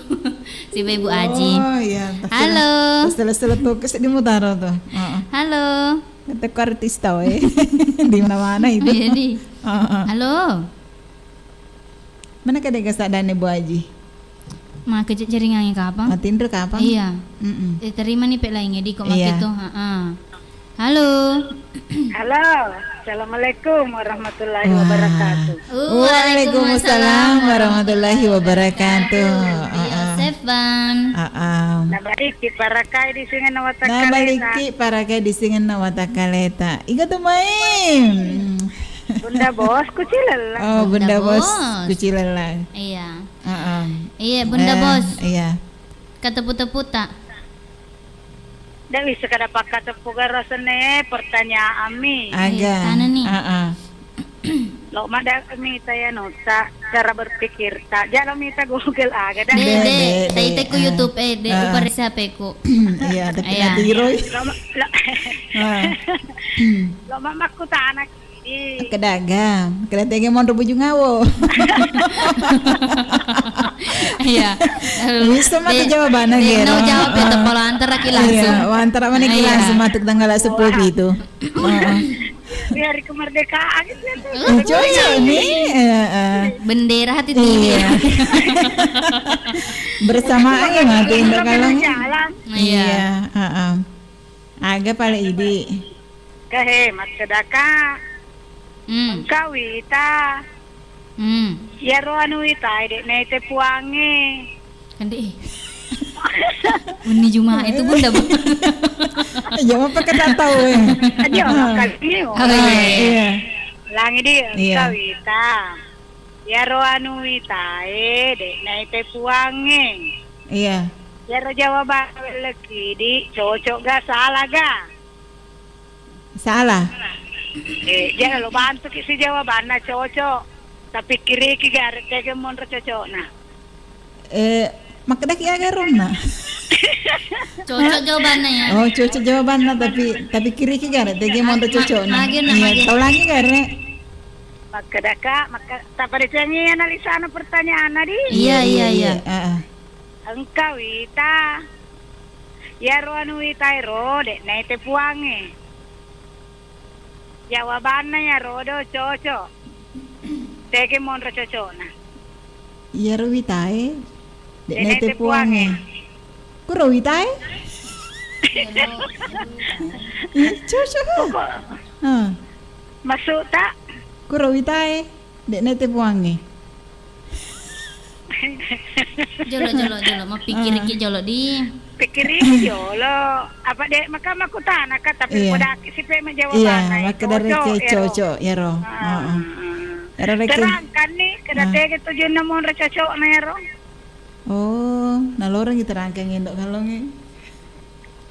si Ibu Aji. Oh iya. Halo. Setelah tuh kesini mutaro tuh. Halo. Kata artis tau di mana-mana itu. Jadi. Halo. Mana kadang kesadaan Ibu Aji? Mah kerja jaringannya kapan? Tinder kapan? Iya. Terima nih pek lainnya di kok gitu. Halo. Halo. Assalamualaikum warahmatullahi wabarakatuh. Waalaikumsalam warahmatullahi wabarakatuh. Stefan. Nabaliki parakai di singan nawatakaleta. Nabaliki parakai di singan nawatakaleta. Iga tuh main. Bunda bos kucilala. Oh, bunda bos kucilala. Iya. Iya, bunda bos. Iya. Kata puta-puta. Dah bisa kada pakai tepuga rasane pertanyaan ami. Agak. Kana nih. Lo mada kami saya nota cara berpikir tak jangan minta Google aga dah. Dek, ite ku YouTube de upare siapa ku. Iya, tapi nanti Roy. Lo mamaku tak anak kedagang, tege mon buju ngawo. Iya. Bisa mah jawabannya gitu. No jawab itu pola antara ki langsung. Iya, antara mana ki langsung matuk tanggal 10 itu. Hari kemerdekaan gitu. Cocok nih. Bendera hati tinggi. Bersamaan ya mati untuk kalau. Iya. Agak paling ide. Kehemat sedekah. Engkau wita. Ya roanu wita dek nete puange. Kande. Uni Jumat itu Bunda. Jangan pakai tahu Aja makan ini. Iya. Langi dia engkau wita. Ya roanu wita dek nete puange. Iya. Ya ro jawaban leki di cocok ga salah ga? Salah. Jangan lo bantu si jawabannya cocok. Tapi kiri garet tege mon cocok nah. Makda ki agak rona. Cocok jawabannya ya. Oh, cocok jawabannya tapi kiri ki garet tege mon cocok nah. Iya, tahu lagi garet. Maka tak pada cengi analisa pertanyaan tadi. Iya. Engkau wita. Ya roanu wita ro dek nete puange. Jawabannya ya rodo cocok. Tege mon cocok nah. Ya ro witae. Dek nete puange. Ku ro witae? Cocok. Masuk tak? Ku ro witae. Dek nete puange. Jolo mau pikir ki jolo di. Pikirin jolo. Apa dek maka aku tanah kata tapi pada si pe menjawabannya. Iya, maka dari cocok ya ro. Terangkan nih kedate gitu jeung mon cocok na ya ro. Oh, nalorong kita rangkeng indok kalonge.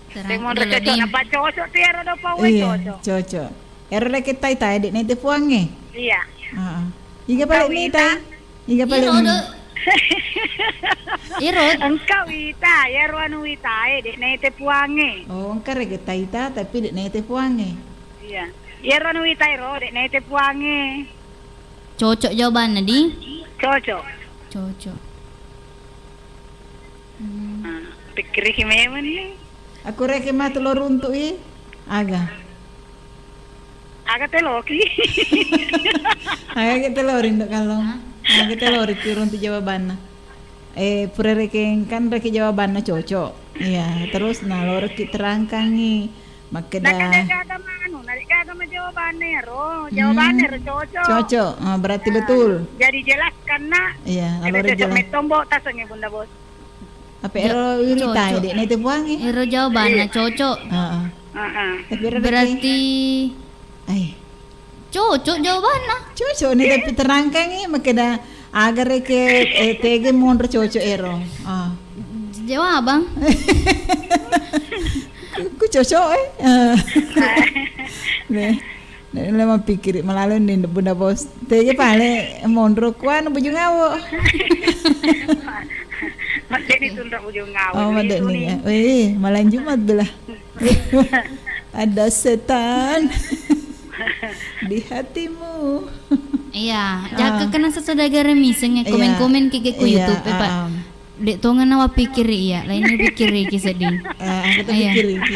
Terang mon cocok apa cocok ti ro do pa we cocok. Cocok. Ero lek tai dek nete puange. Iya. Heeh. Iga balik ni tai. Iga balik. Irod. Engkau wita, ya roanu wita dek nete puange. Oh, engkau rek taita tapi dek nete puange. Iya. Ya roanu wita ro dek nete puange. Cocok jawabannya di. Cocok. Pikir gimana nih? Aku rek mah telur untuk aga telur ki. Aga telur indok kalong. Aga telur ki untuk jawabannya. Pura reken kan reki jawabannya cocok. Iya, terus nalor ki terangkan nih. Maka dah. Narik agama jawabannya ro. Jawabannya cocok. Cocok. Berarti betul. Jadi jelaskan nak. Iya, nalor jelas. Tombok tasnya Bunda Bos. Apa ero urita dek nete buangi? Ero jawabannya cocok. Berarti cocok jawabannya. Cocok nih tapi terangkan nih maka dah. Agar ke tege mon cocok ero. Jawab bang. Ku cocok Lama pikir melalui nih Bunda Bos. Tege pale mondro kuan bujung ngawo. Macam ni tunda bujung ngawo. Oh, macam ni. Malam Jumat belah. Ada setan di hatimu. Iya, jaga kena sesodagara misengnya komen-komen ke YouTube Pak. Dek tongan nawa pikir iya, lainnya pikir iki sedih. Kata pikir iki.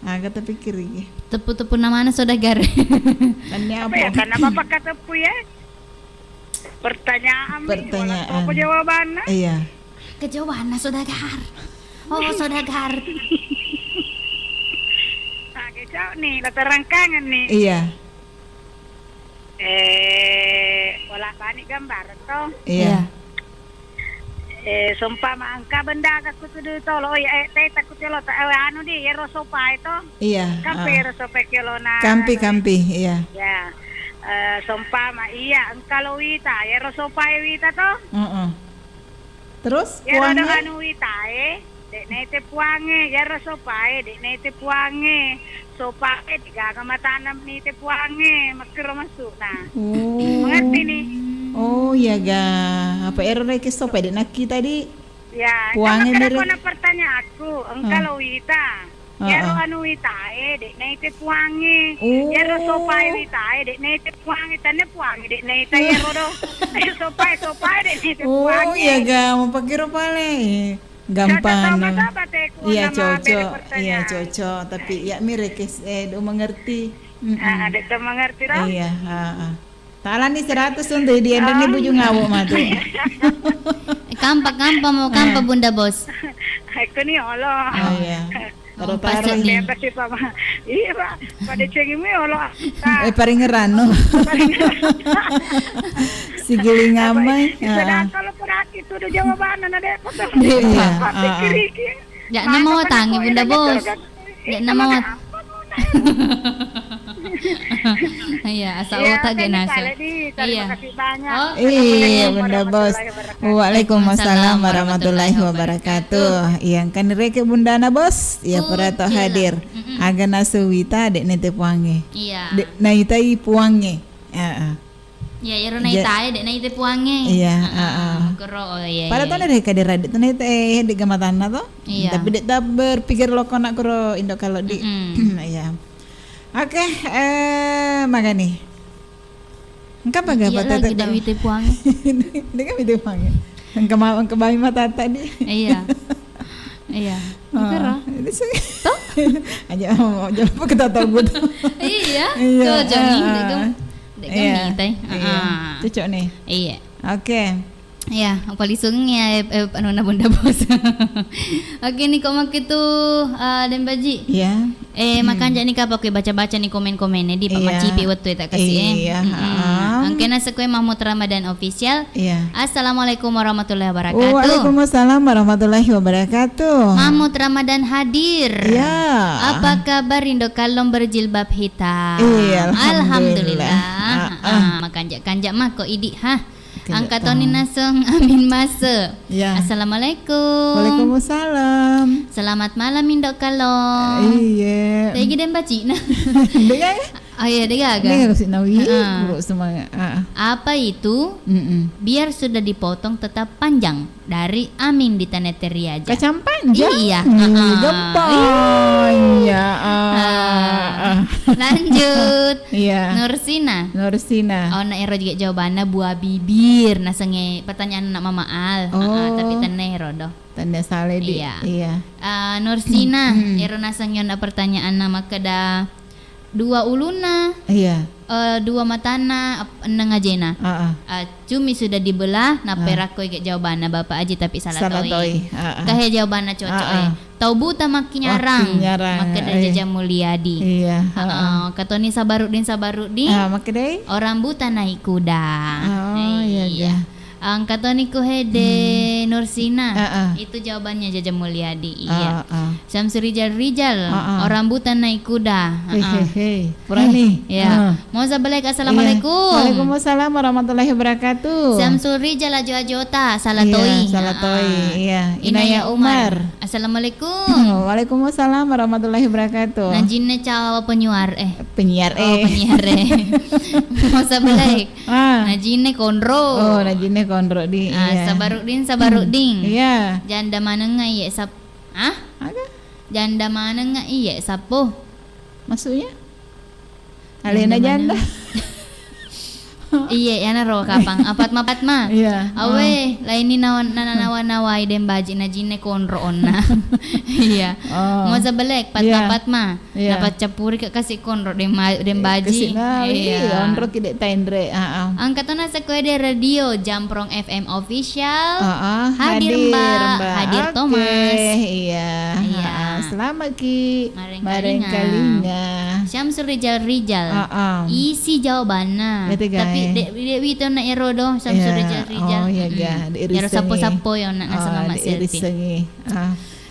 Kata pikir iki. Tepu-tepu namanya sodagara. Apa ya? Karena Bapak kata tepu ya. Pertanyaan. Apa jawabannya? Iya. Kejawabannya sodagar. Oh, sodagar. Nah, kecau nih, latar rangkangan nih. Iya. Wala panik gambar toh. Iya. Sumpah angka benda aku tuh tolo teh takut lo anu di ero sopa itu. Iya. Kampi ero sopa kilona. Kampi iya. Ya. Sumpah iya engkau wita ero sopa wita toh. Terus puange anu wita dek nete puange ero sopa dek nete puange. Sopa tiga kama tanam nete puange makro masuk nah. Mengerti nih? Oh ya ga. Apa error ke sopa dek naki tadi? Ya, Puangnya sama mere. kena pertanyaan aku, engkau lo wita. Ya ro anu witae dek nete puange. Ya ro sopai witae dek nete puange tane puange dek nete ya ro do. Sopai dek nete puange. Oh iya ga, mau pakai ro pale. Gampang. Iya cocok. Iya cocok, tapi ya mirekes do mengerti. Dek do mengerti ro. Iya, Tala nih 100 untuk dia dan nih bujung ngawuk mah tuh. Kampa mau kampa Bunda Bos. Aku nih Allah. Oh iya. Taruh taruh. Iya Pak, pada cengimu Allah. Paling ngerano. Si giling amai. Sedang kalau perhati itu udah jawabannya ada apa? Iya. Ya nama tangi Bunda Bos. Ya nama. Iya, asal otak ge nasa. Iya. Terima kasih banyak. Iya, Bunda Bos. Waalaikumsalam warahmatullahi wabarakatuh. Yang kan reke Bunda na Bos, ya perato hadir. Aga nasuwita dek nete puange. Iya. Dek naitai puange. Heeh. Ya, ero naitai dek naite puange. Iya, Kero iya. Pada tahun reka di radit nete dek gamatana to. Iya. Tapi dek tak berpikir loko nak kuro indo kalau di. Iya. Oke, makanya. Engkau apa gak patah lagi dak wite puange. Dia kan wite puange. Engkau bayi mata tadi. Iya. Iya. Kero. Itu sih. Toh? Aja apa kita tahu gitu. Iya. Cocok nih dek nite. Cocok nih. Iya. Oke. Ya, apa lisungnya anu na Bunda Bos. Oke nih kok makitu dan baji. Iya. Makan jani ka pakai baca-baca nih komen-komennya di pamacipi waktu tak kasih Iya. Angkena sekue Mahmud Ramadan official. Iya. Assalamualaikum warahmatullahi wabarakatuh. Waalaikumsalam warahmatullahi wabarakatuh. Mahmud Ramadan hadir. Iya. Apa kabar Indo kalom berjilbab hitam? Iya, Alhamdulillah. Makan kanjak mah kok idi Angkatoni nasong amin masa. Ya. Assalamualaikum. Waalaikumsalam. Selamat malam Indo kalom. Iya. Lagi dan baci nah. Dengar? Oh iya dengar agak. Dengar si Nawi. Buruk semangat. Apa itu? Biar sudah dipotong tetap panjang dari Amin di Taneteri aja. Kacang panjang. Iya. Gampang. Iya. Lanjut. Iya. Nursina. Oh na ero juga jawabannya buah bibir. Nasenge pertanyaan nak Mama Al. Tapi tanah ero doh. Tanda salah di. Iya. Nursina. Ero nasengyon pertanyaan nama kada dua uluna. Iya. Dua matana eneng ajena. Cumi sudah dibelah na perak koy jawabannya Bapak Aji tapi salah toi. Kahe jawabannya cocok Tau buta maki nyarang. Maka da Jaja Mulyadi. Iya. Katoni Sabarudin. Maka deh. Orang buta naik kuda. Iya. Katoni ku hede Nursina. Itu jawabannya Jaja Mulyadi. Iya. Syamsur Rijal. Orang buta naik kuda. Purani. Ya. Mau sabalik assalamualaikum. Waalaikumsalam warahmatullahi wabarakatuh. Syamsur Rijal Ajota Salatoi. Iya. Inaya Umar. Assalamualaikum. Waalaikumsalam warahmatullahi wabarakatuh. Najinne cawa penyiar penyiar Mau sabalik. Najinne konro. Najinne konro di. Sabarudin. Iya. Janda mana ngai sap? Janda mana ngai sapo? Maksudnya? Alena janda. Iya, yana ro kapang. Apatma. Iya. Awe, laini nawai dem baji na jine konro onna. Iya. Mau sabelek patma. Dapat capuri ke kasih konro dem baji. Iya. Konro kidek tendre. Angkatana sekoe de radio Jamprong FM official. Hadir Mbak. Hadir Thomas. Iya. Selamat Ki. Mareng kalinya. Syamsur Rijal. Isi jawabannya. Tapi Dewi itu nak erodo Syamsur Rijal. Oh iya ga. Ero sapo-sapo yang nak nasa mama selfie.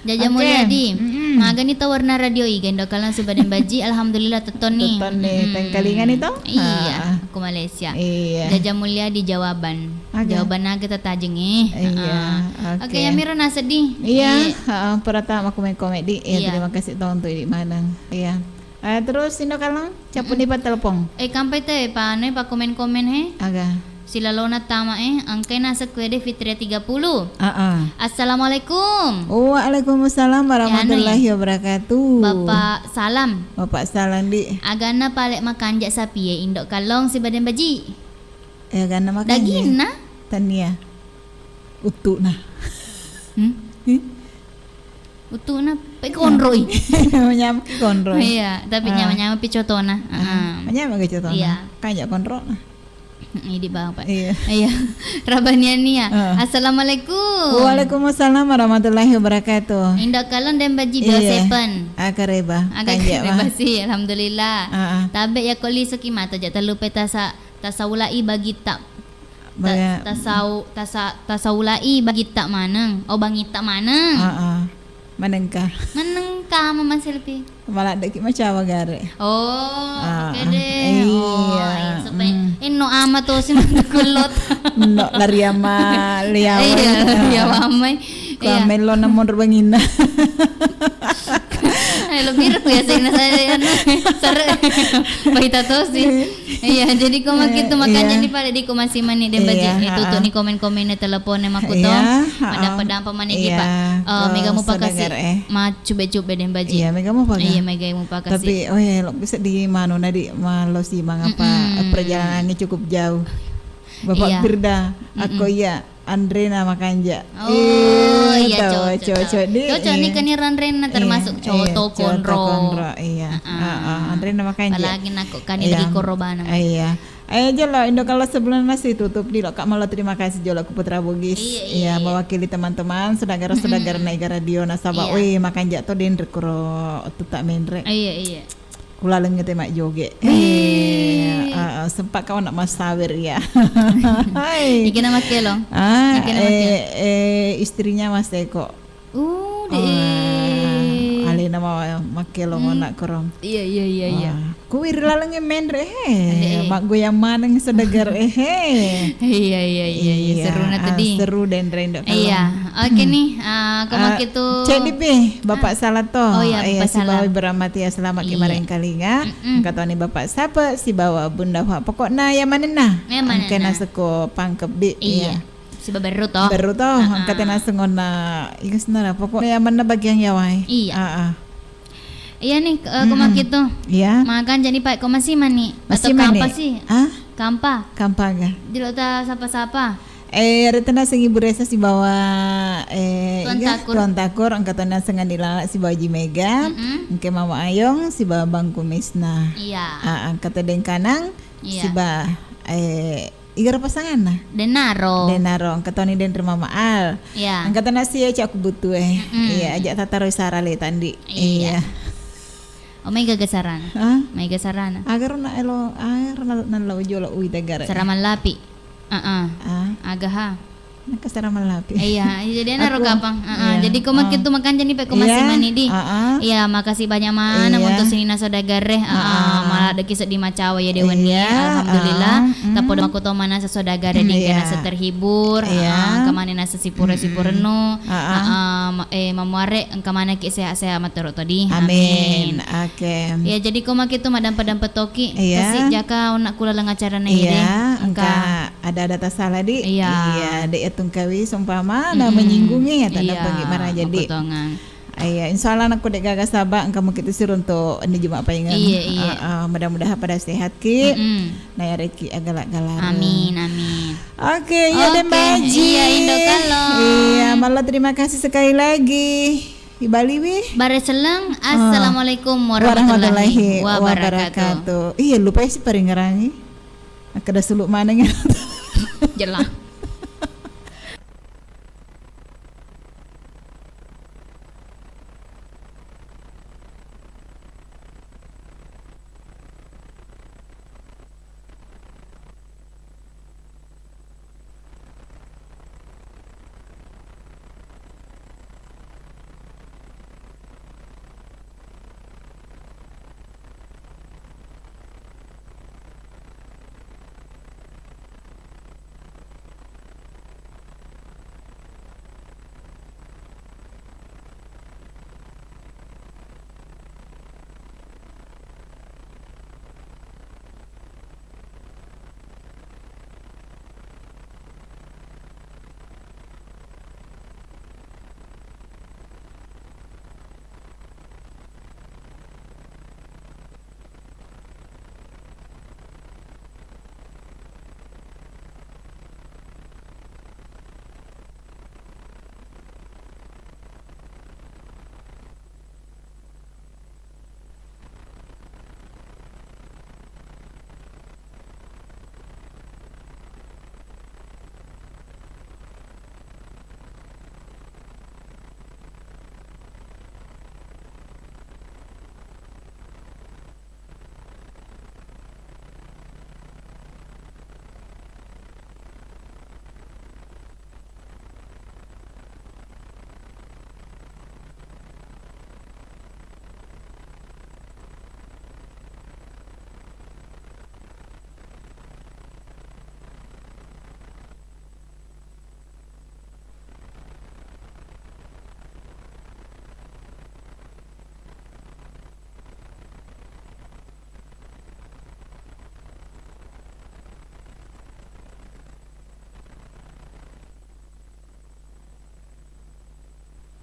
Jaja Mulyadi. Magani to warna radio igendo kalang subaden baji alhamdulillah teton nih. Tengkalingan itu? Iya, aku Malaysia. Iya. Jaja Mulyadi jawaban. Jawabannya kita tajeng Iya. Oke, ya Mira na sedih. Iya, perata aku main komedi. Terima kasih tahun tu di mana. Iya. Terus Indo kalang capun di telepon. Kampai teh pa komen-komen Aga. Silalona tama angkay nasa kwede Fitria 30. Assalamualaikum. Waalaikumsalam warahmatullahi wabarakatuh. Bapak salam. Bapak salam di. Agana palek makanjak sapi indok kalong si badan baji. Agana makan. Daging na? Tania. Utuk nah. Utuk na pe konroy. Menyam konroy. Iya, tapi nyama-nyama picotona. Menyam ke cotona. Iya. Kanjak konro nah. Ini di bawah Pak. Iya. Rabanian nia. Assalamualaikum. Waalaikumsalam warahmatullahi wabarakatuh. Indak kalon dan baji sepen. Akareba. Akareba sih, alhamdulillah. Tabe ya koli sekimata jat terlupa tasaulai bagi tak. Tasaulai bagi tak maneng. Oh bangi tak maneng. Manengka Mama Selfie. Malah deki macam gare. Oke deh. Iya. Supaya ino ama tuh si mantulot. No lari ama liawan. Iya, liawan amai. Kamelo namon bangina. Lebih aku ya sing saya sare. Pahita tuh sih. Iya, jadi koma gitu makanya di pada di koma si mani dan baje itu tuh ni komen-komen teleponnya maku to. Padang-padang pamane di Pak. Mega mu pakasi. Ma cube-cube dan baje. Iya, mega mu pakasi. Iya, mega mu pakasi. Tapi lo bisa di mana nadi malo si mangapa perjalanannya cukup jauh. Bapak Firda, aku ya Andrena Makanja. Iya cocok nih keniran Rena termasuk cowok konro. Iya. Andrena Makanja. Apalagi nak kanir di korobana. Iya. Ayo jolo Indo kalau sebelum masih tutup di Kak Malo terima kasih jolo aku Putra Bugis. Iya, mewakili teman-teman saudara-saudara negara Radio Nasabah. Wih Makanja to den rekro tutak menrek. Iya. Kula lenget mak joget. Sempat kawan nak masawir ya. Iki nama kelong. Istrinya Mas Eko. Ali nama makelong anak korong. Iya. Kuir lalangnya mendre mak goyang maneng sedegar Iya. Seru na tadi. Seru dan rendo. Iya. Oke nih, kamu gitu. Cek dipe Bapak Salato. Bapak si bawa beramati ya selamat kemarin kalinya. Kata ni Bapak siapa si bawa Bunda Wak. Pokoknya yang mana nah? Kena seko pangkep di. Iya. Si baru toh. Katanya sengona ikas nara pokoknya yang mana bagian yawai. Iya. Iya nih, koma gitu. Iya. Makan jadi Pak, koma sih mani. Masih atau mani. Kampa sih? Kampa ga? Dilota sapa-sapa. Retena sing Ibu Resa si bawa Tuan Takur angkatan sengan dilala si bawa Jimega. Engke Mama Ayong si bawa Bang Kumisna. Iya. Angkatan Den Kanang si bawa igar pasangan nah. Denaro angkatan ni Den Mama Al. Iya. Angkatan nasi ya aku butuh Iya, ajak tataro sarale tandi. Iya. May gagasaran. May gasaran. Agar na elo, agar na law jolo uy dagar. Saraman lapi. Agaha. Nakasaraman lapi. Iya, jadi naro kapang. Jadi koma kitu makan jadi pe koma si mani di. Iya, makasih banyak mana untuk sini na sodagare. Malah deki di Macawa ya dewan dia. Alhamdulillah. Tapo aku to mana sodagare di kena terhibur. Kamane na sipure-sipureno. Mamuare kamane ki sehat-sehat matero tadi. Amin. Oke. Ya jadi koma kitu madam padam petoki. Kasih jaka unak kula leng acara na ide. Engka ada salah di. Iya, de tungkawi sumpama na menyinggungi ya tanda bagaimana jadi. Iya, insyaallah aku dek gagas sabak kamu kita suruh untuk di Jumat paingan. Iya. Mudah-mudahan pada sehat ki. Nah ya reki agalak-galak. Amin. Oke, ya den baji. Iya, Indo kalau. Iya, malah terima kasih sekali lagi. Di Bali wih. Bare seleng. Assalamualaikum warahmatullahi wabarakatuh. Iya, lupa sih paringerangi. Kada suluk mana Jelah.